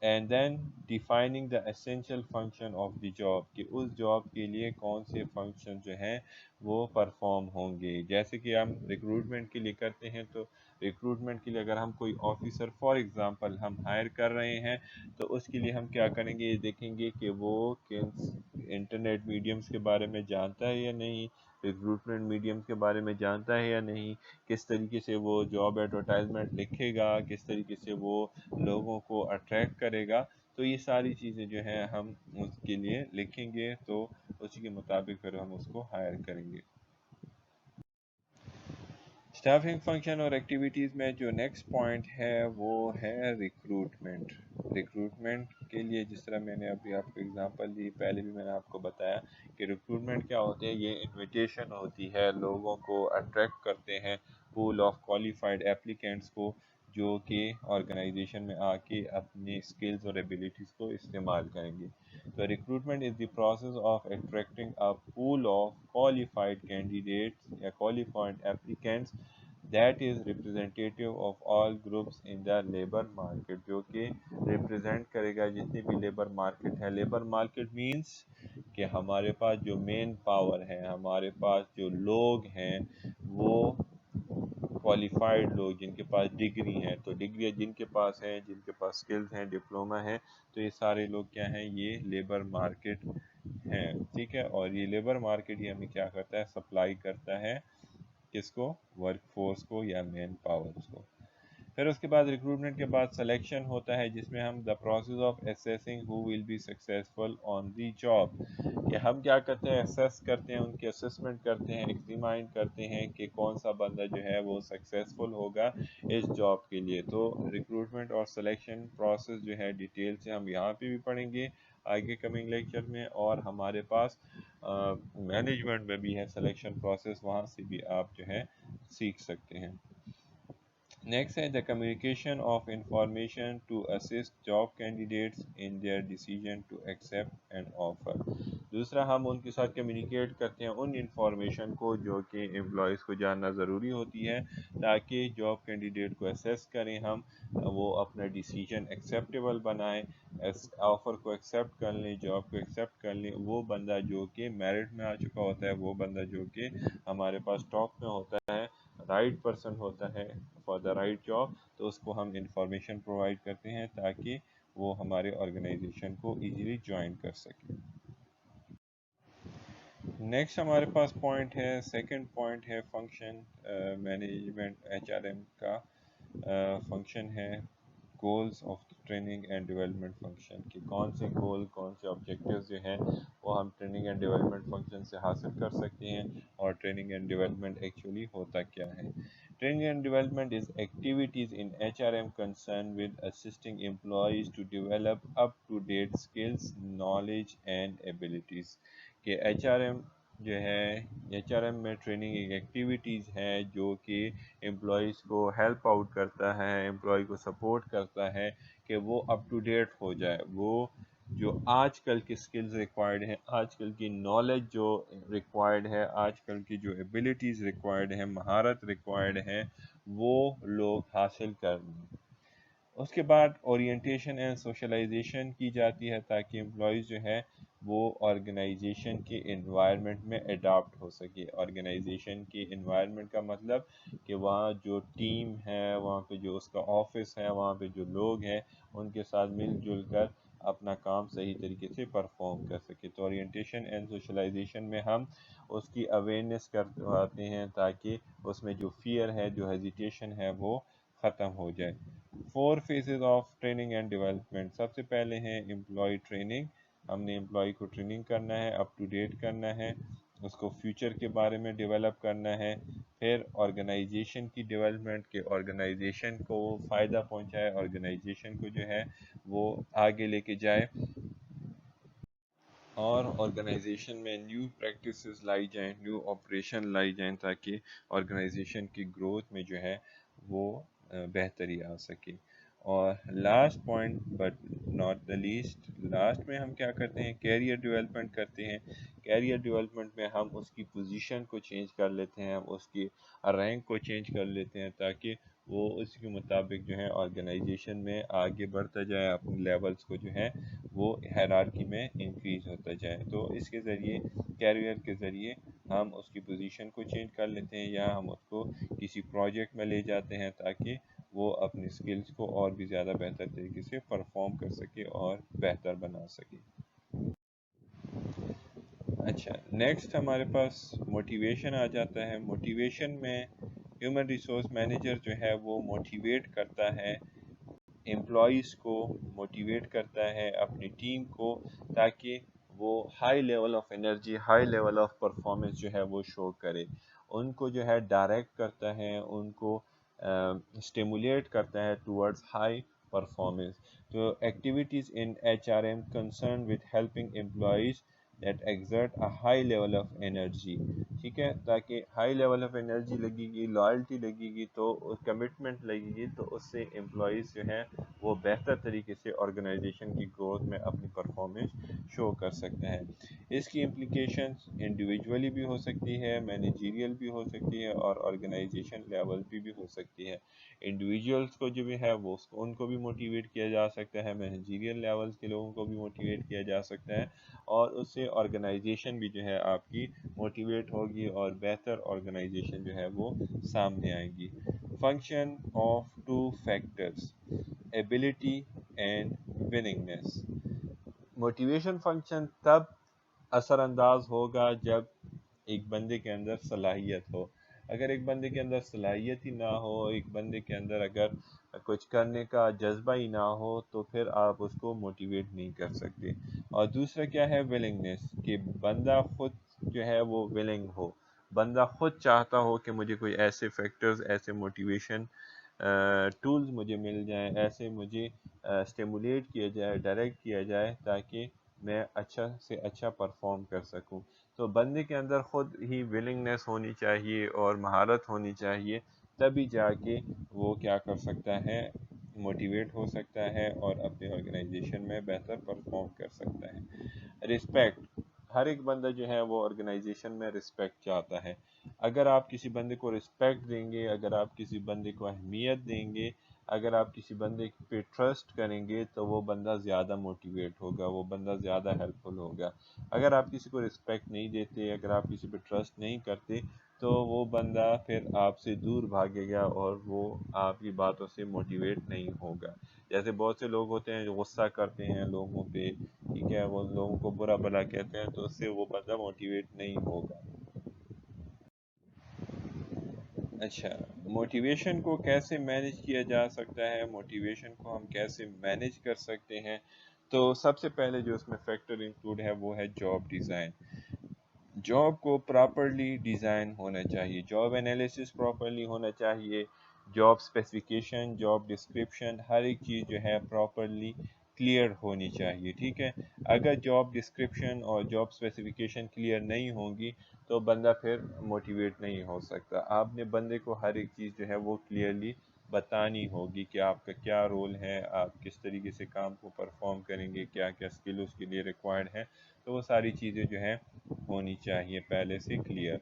And then defining the essential function of the job, کہ اس جاب کے لیے کون سے فنکشن جو ہیں وہ پرفارم ہوں گے. جیسے کہ ہم ریکروٹمنٹ کے لیے کرتے ہیں، تو ریکروٹمنٹ کے لیے اگر ہم کوئی آفیسر فار ایگزامپل ہم ہائر کر رہے ہیں، تو اس کے لیے ہم کیا کریں گے، یہ دیکھیں گے کہ وہ کن انٹرنیٹ میڈیمز کے بارے میں جانتا ہے یا نہیں، ریکروٹمنٹ میڈیمز کے بارے میں جانتا ہے یا نہیں، کس طریقے سے وہ جاب ایڈورٹائزمنٹ لکھے گا، کس طریقے سے وہ لوگوں کو اٹریکٹ کرے گا. تو یہ ساری چیزیں جو ہیں ہم اس کے لیے لکھیں گے، تو اسی کے مطابق پھر ہم اس کو ہائر کریں گے. اسٹافنگ فنکشن اور ایکٹیویٹیز میں جو نیکسٹ پوائنٹ ہے وہ ہے ریکروٹمنٹ. ریکروٹمنٹ کے لیے جس طرح میں نے ابھی آپ کو اگزامپل دی، پہلے بھی میں نے آپ کو بتایا کہ ریکروٹمنٹ کیا ہوتے ہیں. یہ انویٹیشن ہوتی ہے، لوگوں کو اٹریکٹ کرتے ہیں، پول آف کوالیفائڈ اپلیکینٹس کو، جو کہ آرگنائزیشن میں آ کے اپنی اسکلز اور ایبلٹیز کو استعمال کریں گے. تو recruitment is the process of attracting a pool of qualified candidates یا qualified applicants that is representative of all groups in the labor market، جو کہ ریپرزینٹ کرے گا جتنی بھی لیبر مارکیٹ ہے. لیبر مارکیٹ مینس کہ ہمارے پاس جو مین پاور ہے، ہمارے پاس جو لوگ ہیں، وہ کوالیفائڈ لوگ جن کے پاس ڈگری ہیں، تو ڈگری جن کے پاس ہیں، جن کے پاس سکلز ہیں، ڈپلومہ ہیں، تو یہ سارے لوگ کیا ہیں، یہ لیبر مارکیٹ ہیں. ٹھیک ہے، اور یہ لیبر مارکیٹ یہ ہمیں کیا کرتا ہے، سپلائی کرتا ہے کس کو، ورک فورس کو یا مین پاورز کو. پھر اس کے بعد ریکروٹمنٹ کے بعد سلیکشن ہوتا ہے، جس میں ہم the process of assessing who will be successful on the job, کہ ہم کیا کرتے ہیں، اسیس کرتے ہیں، ان کی اسسمنٹ کرتے ہیں، ایگزامائن کرتے ہیں کہ کون سا بندہ جو ہے وہ سکسیزفل ہوگا اس جاب کے لیے. تو ریکروٹمنٹ اور سلیکشن پروسیس جو ہے ڈیٹیل سے ہم یہاں پہ بھی پڑھیں گے آگے کمنگ لیکچر میں، اور ہمارے پاس مینجمنٹ میں بھی ہے سلیکشن پروسیس، وہاں سے بھی آپ جو ہے سیکھ سکتے ہیں. نیکسٹ ہے the communication of information to assist job candidates in their decision to accept and offer. دوسرا، ہم ان کے ساتھ کمیونیکیٹ کرتے ہیں ان انفارمیشن کو جو کہ امپلائیز کو جاننا ضروری ہوتی ہے، تاکہ جاب کینڈیڈیٹ کو اسیس کریں ہم، وہ اپنا ڈیسیژن ایکسیپٹیبل بنائیں، آفر کو ایکسیپٹ کر لیں، جاب کو ایکسیپٹ کر لیں. وہ بندہ جو کہ میرٹ میں آ چکا ہوتا ہے، وہ بندہ جو کہ ہمارے پاس ٹاپ میں ہوتا ہے، رائٹ پرسن ہوتا ہے فار دا رائٹ جاب، تو اس کو ہم انفارمیشن پرووائڈ کرتے ہیں تاکہ وہ ہمارے آرگنائزیشن کو ایزیلی جوائن کر سکے. نیکسٹ ہمارے پاس پوائنٹ ہے، سیکنڈ پوائنٹ ہے function management H R M کا فنکشن ہے goals of training and development function, کہ کون سے گول، کون سے آبجیکٹیوز جو ہیں وہ ہم ٹریننگ اینڈ ڈیولپمنٹ فنکشن سے حاصل کر سکتے ہیں، اور ٹریننگ اینڈ ڈیولپمنٹ ایکچولی ہوتا کیا ہے. Training and development is activities in HRM concerned with assisting employees to develop up-to-date skills, knowledge and abilities. کہ ایچ آر ایم جو ہے ایچ آر ایم میں ٹریننگ ایک ایکٹیویٹیز ہے جو کہ امپلائیز کو ہیلپ آؤٹ کرتا ہے، امپلائی کو سپورٹ کرتا ہے کہ وہ اپ ٹو ڈیٹ ہو جائے، وہ جو آج کل کی سکلز ریکوائرڈ ہیں، آج کل کی نالج جو ریکوائرڈ ہے، آج کل کی جو ایبیلٹیز ریکوائرڈ ہیں، مہارت ریکوائرڈ ہیں، وہ لوگ حاصل کر لیں۔ اس کے بعد اورینٹیشن اینڈ سوشلائزیشن کی جاتی ہے تاکہ امپلائیز جو ہے وہ آرگنائزیشن کے انوائرمنٹ میں اڈاپٹ ہو سکے۔ آرگنائزیشن کی انوائرمنٹ کا مطلب کہ وہاں جو ٹیم ہے، وہاں پہ جو اس کا آفس ہے، وہاں پہ جو لوگ ہیں ان کے ساتھ مل جل کر اپنا کام صحیح طریقے سے پرفارم کر سکے۔ تو اورینٹیشن اینڈ سوشلائزیشن میں ہم اس کی اویئرنیس کرواتے ہیں تاکہ اس میں جو فیئر ہے، جو ہیزیٹیشن ہے، وہ ختم ہو جائے۔ 4 phases of training and development. سب سے پہلے ہیں امپلائی ٹریننگ، ہم نے امپلائی کو ٹریننگ کرنا ہے، اپ ٹو ڈیٹ کرنا ہے، اس کو فیوچر کے بارے میں ڈیولپ کرنا ہے۔ پھر آرگنائزیشن کی ڈیولپمنٹ، کہ آرگنائزیشن کو وہ فائدہ پہنچائے، آرگنائزیشن کو جو ہے وہ آگے لے کے جائے، اور آرگنائزیشن میں نیو پریکٹسز لائی جائیں، نیو آپریشن لائی جائیں تاکہ آرگنائزیشن کی گروتھ میں جو ہے وہ بہتری آ سکے۔ اور last point but not the least, last میں ہم کیا کرتے ہیں، کیریئر ڈیولپمنٹ کرتے ہیں۔ کیریئر ڈیولپمنٹ میں ہم اس کی پوزیشن کو چینج کر لیتے ہیں، ہم اس کی رینک کو چینج کر لیتے ہیں تاکہ وہ اس کے مطابق جو ہے آرگنائزیشن میں آگے بڑھتا جائے، اپنے لیولز کو جو ہے وہ ہیرارکی میں انکریز ہوتا جائے۔ تو اس کے ذریعے، کیریئر کے ذریعے ہم اس کی پوزیشن کو چینج کر لیتے ہیں، یا ہم اس کو کسی پروجیکٹ میں لے جاتے ہیں تاکہ وہ اپنی سکلز کو اور بھی زیادہ بہتر طریقے سے پرفارم کر سکے اور بہتر بنا سکے۔ اچھا، نیکسٹ ہمارے پاس موٹیویشن آ جاتا ہے۔ موٹیویشن میں ہیومن ریسورس مینیجر جو ہے وہ موٹیویٹ کرتا ہے امپلائیز کو، موٹیویٹ کرتا ہے اپنی ٹیم کو تاکہ وہ high level of energy, high level of performance جو ہے وہ شو کرے، ان کو جو ہے ڈائریکٹ کرتا ہے، ان کو اسٹیمولیٹ کرتا ہے ٹورڈز ہائی پرفارمنس۔ تو activities in H R M concern with helping employees that exert a high level of energy, ٹھیک ہے، تاکہ ہائی لیول آف انرجی لگے گی، لائلٹی لگے گی، تو کمٹمنٹ لگے گی، تو اس سے امپلائیز جو ہیں وہ بہتر طریقے سے آرگنائزیشن کی گروتھ میں اپنی پرفارمنس شو کر سکتے ہیں۔ اس کی امپلیکیشنز انڈیویجولی بھی ہو سکتی ہے، مینیجیریل بھی ہو سکتی ہے، اور آرگنائزیشن لیول پہ بھی ہو سکتی ہے۔ انڈیویجولس کو جو بھی ہے وہ ان کو بھی موٹیویٹ کیا جا سکتا ہے، مینیجیریل لیولز کے لوگوں کو بھی موٹیویٹ کیا جا سکتا ہے، اور اس سے آرگنائزیشن بھی جو ہے آپ کی موٹیویٹ ہوگی اور بہتر آرگنائزیشن جو ہے وہ سامنے آئے گی۔ Function of 2 factors, ability and willingness. Motivation function تب اثر انداز ہوگا جب ایک بندے کے اندر صلاحیت ہو۔ اگر ایک بندے کے اندر صلاحیت ہی نہ ہو، ایک بندے کے اندر اگر کچھ کرنے کا جذبہ ہی نہ ہو، تو پھر آپ اس کو موٹیویٹ نہیں کر سکتے۔ اور دوسرا کیا ہے، ولنگنیس، کہ بندہ خود جو ہے وہ ولنگ ہو، بندہ خود چاہتا ہو کہ مجھے کوئی ایسے فیکٹرز، ایسے موٹیویشن ٹولز مجھے مل جائیں، ایسے مجھے اسٹیمولیٹ کیا جائے، ڈائریکٹ کیا جائے تاکہ میں اچھا سے اچھا پرفارم کر سکوں۔ تو بندے کے اندر خود ہی ولنگنیس ہونی چاہیے اور مہارت ہونی چاہیے، تبھی جا کے وہ کیا کر سکتا ہے، موٹیویٹ ہو سکتا ہے اور اپنے آرگنائزیشن میں بہتر پرفارم کر سکتا ہے۔ رسپیکٹ، ہر ایک بندہ جو ہے وہ آرگنائزیشن میں رسپیکٹ چاہتا ہے۔ اگر آپ کسی بندے کو رسپیکٹ دیں گے، اگر آپ کسی بندے کو اہمیت دیں گے، اگر آپ کسی بندے پہ ٹرسٹ کریں گے، تو وہ بندہ زیادہ موٹیویٹ ہوگا، وہ بندہ زیادہ ہیلپ فل ہوگا۔ اگر آپ کسی کو رسپیکٹ نہیں دیتے، اگر آپ کسی پہ ٹرسٹ نہیں کرتے، تو وہ بندہ پھر آپ سے دور بھاگے گا اور وہ آپ کی باتوں سے موٹیویٹ نہیں ہوگا۔ جیسے بہت سے لوگ ہوتے ہیں جو غصہ کرتے ہیں لوگوں پہ، ٹھیک ہے، وہ لوگوں کو برا بھلا کہتے ہیں، تو اس سے وہ بندہ موٹیویٹ نہیں ہوگا۔ اچھا، موٹیویشن کو کیسے مینیج کیا جا سکتا ہے، موٹیویشن کو ہم کیسے مینیج کر سکتے ہیں؟ تو سب سے پہلے جو اس میں فیکٹر انکلوڈ ہے وہ ہے جاب ڈیزائن۔ جاب کو پراپرلی ڈیزائن ہونا چاہیے، جاب انالیسس پراپرلی ہونا چاہیے، جاب اسپیسیفیکیشن، جاب ڈسکرپشن، ہر ایک چیز جو ہے پراپرلی کلیئر ہونی چاہیے، ٹھیک ہے۔ اگر جاب ڈسکرپشن اور جاب اسپیسیفکیشن کلیئر نہیں ہوں گی تو بندہ پھر موٹیویٹ نہیں ہو سکتا۔ آپ نے بندے کو ہر ایک چیز جو ہے وہ کلیئرلی بتانی ہوگی کہ آپ کا کیا رول ہے، آپ کس طریقے سے کام کو پرفارم کریں گے، کیا کیا اسکل اس کے لیے ریکوائرڈ ہے، تو وہ ساری چیزیں جو ہیں ہونی چاہیے پہلے سے کلیئر۔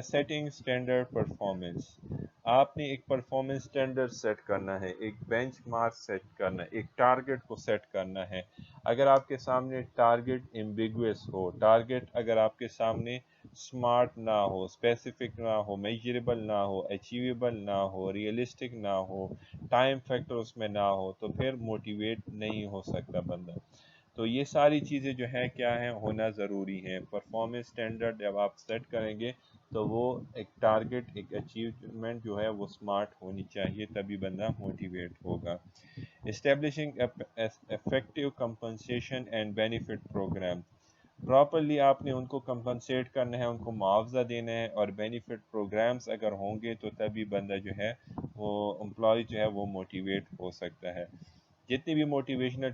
سیٹنگ اسٹینڈرڈ پرفارمنس، آپ نے ایک پرفارمنس اسٹینڈرڈ سیٹ کرنا ہے، ایک بینچ مارک سیٹ کرنا ہے، ایک ٹارگٹ کو سیٹ کرنا ہے۔ اگر آپ کے سامنے ٹارگٹ ایمبیگوس ہو، ٹارگٹ اگر آپ کے سامنے اسمارٹ نہ ہو، اسپیسیفک نہ ہو، میجریبل نہ ہو، اچیویبل نہ ہو، ریئلسٹک نہ ہو، ٹائم فیکٹر اس میں نہ ہو، تو پھر موٹیویٹ نہیں ہو سکتا بندہ۔ تو یہ ساری چیزیں جو ہیں کیا ہیں، ہونا ضروری ہیں۔ پرفارمنس اسٹینڈرڈ جب آپ سیٹ کریں گے تو وہ ایک ٹارگٹ، ایک اچیومنٹ جو ہے وہ سمارٹ ہونی چاہیے، تبھی بندہ موٹیویٹ ہوگا۔ Establishing effective compensation and benefit program, properly آپ نے ان کو کمپنسیٹ کرنا ہے، ان کو معاوضہ دینا ہے، اور بینیفٹ پروگرامز اگر ہوں گے تو تبھی بندہ جو ہے وہ امپلائی جو ہے وہ موٹیویٹ ہو سکتا ہے۔ جتنی بھی موٹیویشنل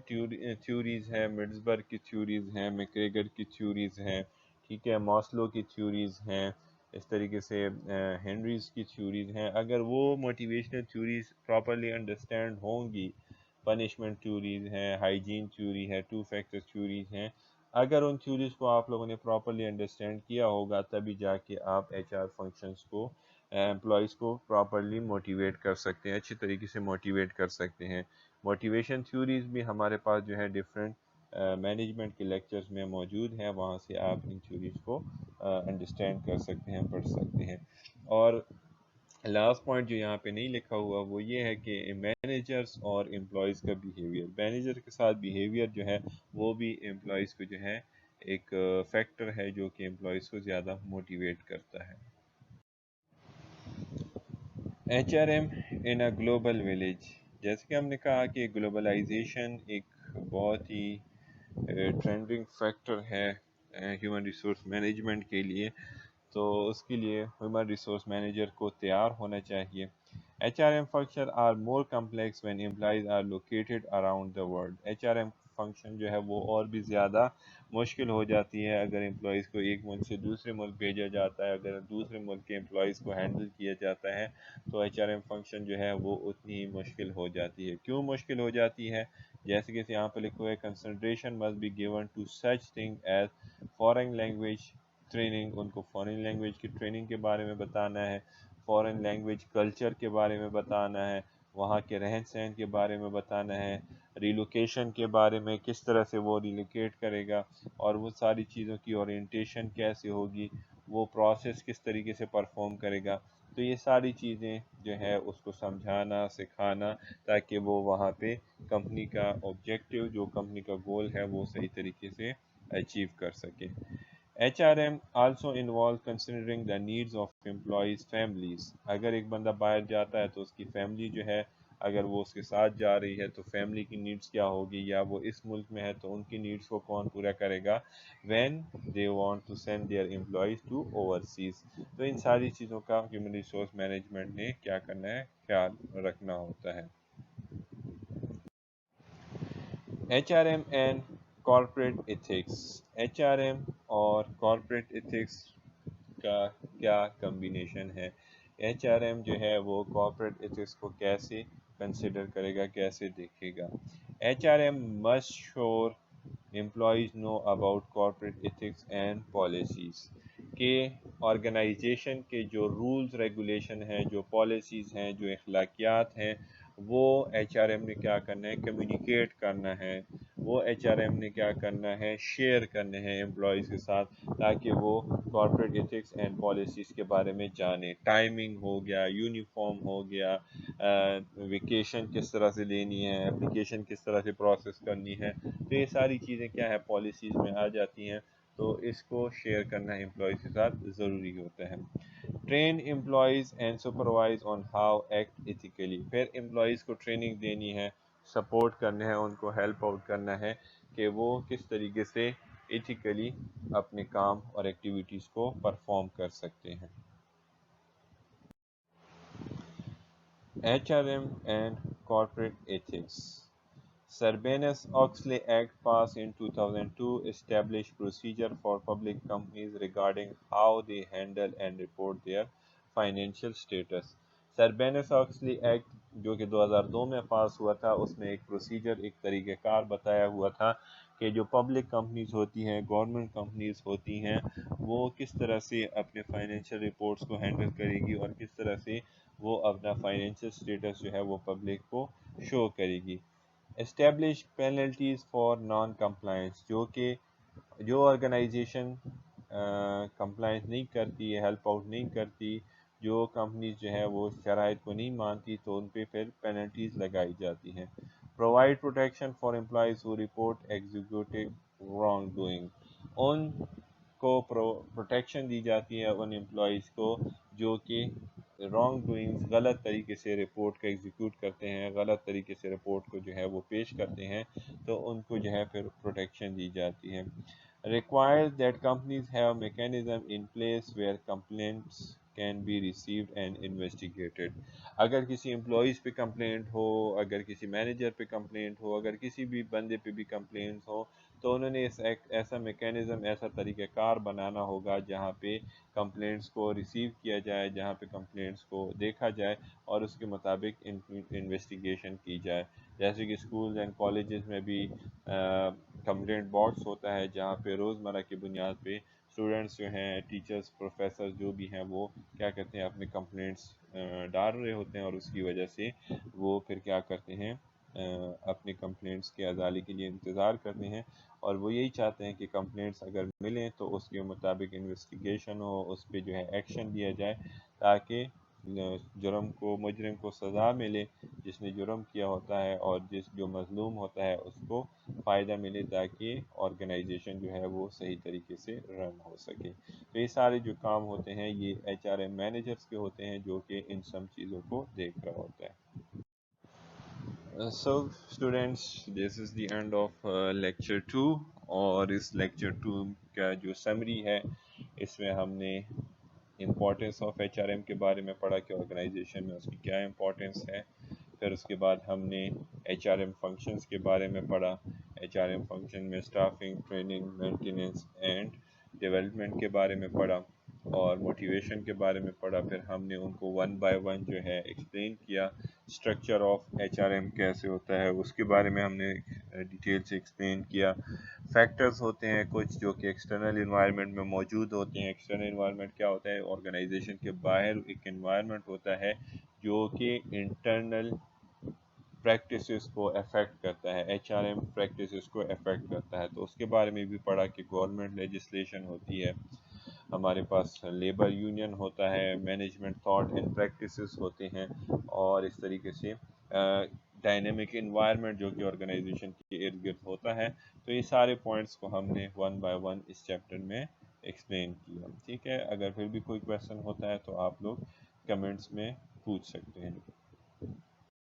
تھیوریز ہیں، مرزبرگ کی تھیوریز ہیں، میکریگر کی تھیوریز ہیں، ٹھیک ہے، ماسلو کی تھیوریز ہیں، اس طریقے سے ہنریز کی تھیوریز ہیں، اگر وہ موٹیویشنل تھیوریز پراپرلی انڈرسٹینڈ ہوں گی، پنشمنٹ تھیوریز ہیں، ہائیجین تھیوری ہے، ٹو فیکٹر تھیوریز ہیں، اگر ان تھیوریز کو آپ لوگوں نے پراپرلی انڈرسٹینڈ کیا ہوگا تبھی جا کے آپ ایچ آر فنکشنز کو، امپلائیز کو پراپرلی موٹیویٹ کر سکتے ہیں، اچھی طریقے سے موٹیویٹ کر سکتے ہیں۔ موٹیویشن تھیوریز بھی ہمارے پاس جو ہے ڈفرینٹ مینجمنٹ کے لیکچرز میں موجود ہیں، وہاں سے آپ ان تھیوریز کو انڈرسٹینڈ کر سکتے ہیں، پڑھ سکتے ہیں۔ اور لاسٹ پوائنٹ جو یہاں پہ نہیں لکھا ہوا وہ یہ ہے کہ مینیجرز اور امپلائیز کا بیہیویئر، مینیجر کے ساتھ بیہیویئر جو ہے وہ بھی امپلائیز کو جو ہے ایک فیکٹر ہے جو کہ امپلائیز کو زیادہ موٹیویٹ کرتا ہے۔ H R M in a global village, جیسے کہ ہم نے کہا کہ گلوبلائزیشن ایک بہت ہی ٹرینڈنگ فیکٹر ہے ہیومن ریسورس مینجمنٹ کے لیے، تو اس کے لیے ہیومن ریسورس مینیجر کو تیار ہونا چاہیے۔ H R M function are more complex when employees are located around the world, H R M function جو ہے وہ اور بھی زیادہ مشکل ہو جاتی ہے اگر امپلائیز کو ایک ملک سے دوسرے ملک بھیجا جاتا ہے، اگر دوسرے ملک کے امپلائیز کو ہینڈل کیا جاتا ہے تو ایچ آر ایم فنکشن جو ہے وہ اتنی ہی مشکل ہو جاتی ہے۔ کیوں مشکل ہو جاتی ہے؟ جیسے کہ یہاں پہ لکھا ہوا ہے concentration must be given to such thing as foreign language training, ان کو فارن لینگویج کی ٹریننگ کے بارے میں بتانا ہے، فارن لینگویج کلچر کے بارے میں بتانا ہے، وہاں کے رہن سہن کے بارے میں بتانا ہے، ریلوکیشن کے بارے میں کس طرح سے وہ ریلوکیٹ کرے گا، اور وہ ساری چیزوں کی اورینٹیشن کیسے ہوگی، وہ پروسیس کس طریقے سے پرفارم کرے گا، تو یہ ساری چیزیں جو ہے اس کو سمجھانا، سکھانا، تاکہ وہ وہاں پہ کمپنی کا آبجیکٹیو، جو کمپنی کا گول ہے، وہ صحیح طریقے سے اچیو کر سکے۔ H R M also involve considering the needs of employees families, اگر ایک بندہ باہر جاتا ہے تو اس کی فیملی جو ہے، اگر وہ اس کے ساتھ جا رہی ہے تو فیملی کی نیڈز کیا ہوگی، یا وہ اس ملک میں ہے تو ان کی نیڈز کو کون پورا کرے گا when they want to send their employees to overseas, تو ان ساری چیزوں کا ہیومن ریسورس مینجمنٹ نے کیا کرنا ہے، خیال رکھنا ہوتا ہے۔ H R M and corporate ethics, H R M اور کارپوریٹ ایتھکس کا کیا کمبینیشن ہے؟ ایچ آر ایم جو ہے وہ کارپوریٹ ایتھکس کو کیسے کنسیڈر کرے گا، کیسے دیکھے گا؟ H R M must sure employees know about corporate ethics and policies, کہ آرگنائزیشن کے جو رولز ریگولیشن ہیں، جو پالیسیز ہیں، جو اخلاقیات ہیں، وہ ایچ آر ایم نے کیا کرنا ہے، کمیونیکیٹ کرنا ہے، وہ ایچ آر ایم نے کیا کرنا ہے، شیئر کرنے ہیں امپلائیز کے ساتھ، تاکہ وہ کارپوریٹ ایتھکس اینڈ پالیسیز کے بارے میں جانیں۔ ٹائمنگ ہو گیا، یونیفارم ہو گیا، ویکیشن کس طرح سے لینی ہے، اپلیکیشن کس طرح سے پروسیس کرنی ہے، تو یہ ساری چیزیں کیا ہے، پالیسیز میں آ جاتی ہیں، تو اس کو شیئر کرنا امپلائیز کے ساتھ ضروری ہوتا ہے۔ Train employees and supervise on how act ethically, پھر امپلائیز کو ٹریننگ دینی ہے، سپورٹ کرنا ہے، ان کو ہیلپ آؤٹ کرنا ہے کہ وہ کس طریقے سے ایتھیکلی اپنے کام اور ایکٹیویٹیز کو پرفارم کر سکتے ہیں۔ H R M and corporate ethics, Sarbanes-Oxley Act passed in 2002 established procedure for public companies regarding how they handle and report their financial status. Sarbanes-Oxley Act جو کہ 2002 میں پاس ہوا تھا، اس میں ایک پروسیجر، ایک طریقہ کار بتایا ہوا تھا کہ جو پبلک کمپنیز ہوتی ہیں، گورنمنٹ کمپنیز ہوتی ہیں، وہ کس طرح سے اپنے فائنینشیل رپورٹس کو ہینڈل کرے گی اور کس طرح سے وہ اپنا فائنینشیل سٹیٹس جو ہے وہ پبلک کو شو کرے گی. Establish penalties for non compliance, جو کہ جو آرگنائزیشن کمپلائنس نہیں کرتی، ہیلپ آؤٹ نہیں کرتی، جو کمپنیز جو ہے وہ شرائط کو نہیں مانتی، تو ان پہ پھر پینلٹیز لگائی جاتی ہیں. Provide protection for employees who report executive wrongdoing, ان کو پروٹیکشن دی جاتی ہے ان امپلائیز کو جو کہ رانگ ڈوئنگز، غلط طریقے سے رپورٹ کا ایگزیکیوٹ کرتے ہیں، غلط طریقے سے رپورٹ کو جو ہے وہ پیش کرتے ہیں، تو ان کو جو ہے پھر پروٹیکشن دی جاتی ہے. requires that companies have mechanism in place where complaints can be received and investigated. اگر کسی امپلائیز پہ کمپلینٹ ہو، اگر کسی مینیجر پہ کمپلینٹ ہو، اگر کسی بھی بندے پہ بھی کمپلینٹ ہو، تو انہوں نے ایسا میکینزم، ایسا طریقہ کار بنانا ہوگا جہاں پہ کمپلینٹس کو ریسیو کیا جائے، جہاں پہ کمپلینٹس کو دیکھا جائے اور اس کے مطابق انویسٹیگیشن کی جائے. جیسے کہ اسکولز اینڈ کالجز میں بھی کمپلینٹ باکس ہوتا ہے جہاں پہ روزمرہ کی بنیاد پہ اسٹوڈنٹس جو ہیں، ٹیچرز، پروفیسر جو بھی ہیں، وہ کیا کرتے ہیں، اپنے کمپلینٹس ڈال رہے ہوتے ہیں اور اس کی وجہ سے وہ پھر کیا کرتے ہیں، اپنے کمپلینٹس کے ازالے کے لیے انتظار کرتے ہیں، اور وہ یہی چاہتے ہیں کہ کمپلینٹس اگر ملیں تو اس کے مطابق انویسٹیگیشن ہو، اس پہ جو ہے ایکشن لیا جائے تاکہ مجرم کو سزا ملے جس نے جرم کیا ہوتا ہے، اور جو مظلوم ہوتا ہے اس کو فائدہ ملے تاکہ آرگنائزیشن جو ہے وہ صحیح طریقے سے رن ہو سکے. تو یہ سارے جو کام ہوتے ہیں یہ ایچ آر ایم مینیجرز کے ہوتے ہیں جو کہ ان سب چیزوں کو دیکھ رہا ہوتا ہے. So students, this is the end of lecture 2. اور اس lecture 2 کا جو سمری ہے اس میں ہم نے importance of H R M کے بارے میں پڑھا کہ آرگنائزیشن میں اس کی کیا امپورٹنس ہے. پھر اس کے بعد ہم نے ایچ آر ایم فنکشنز کے بارے میں پڑھا. ایچ آر ایم فنکشن میں staffing, training, maintenance and development کے بارے میں پڑھا اور موٹیویشن کے بارے میں پڑھا. پھر ہم نے ان کو ون بائی ون جو ہے ایکسپلین کیا. Structure of H R M کیسے ہوتا ہے اس کے بارے میں ہم نے ڈیٹیل سے ایکسپلین کیا. فیکٹرز ہوتے ہیں کچھ جو کہ ایکسٹرنل انوائرمنٹ میں موجود ہوتے ہیں. ایکسٹرنل انوائرمنٹ کیا ہوتا ہے؟ آرگنائزیشن کے باہر ایک انوائرمنٹ ہوتا ہے جو کہ انٹرنل پریکٹسز کو افیکٹ کرتا ہے، ایچ آر ایم پریکٹسز کو افیکٹ کرتا ہے. تو اس کے بارے میں بھی پڑھا کہ گورنمنٹ لیجسلیشن ہوتی ہے، ہمارے پاس لیبر یونین ہوتا ہے، مینجمنٹ تھاٹ اینڈ پریکٹسز ہوتے ہیں، اور اس طریقے سے ڈائنامک انوائرمنٹ جو کہ آرگنائزیشن کے ارد گرد ہوتا ہے. تو یہ سارے پوائنٹس کو ہم نے ون بائی ون اس چیپٹر میں ایکسپلین کیا. ٹھیک ہے، اگر پھر بھی کوئی کویشچن ہوتا ہے تو آپ لوگ کمنٹس میں پوچھ سکتے ہیں.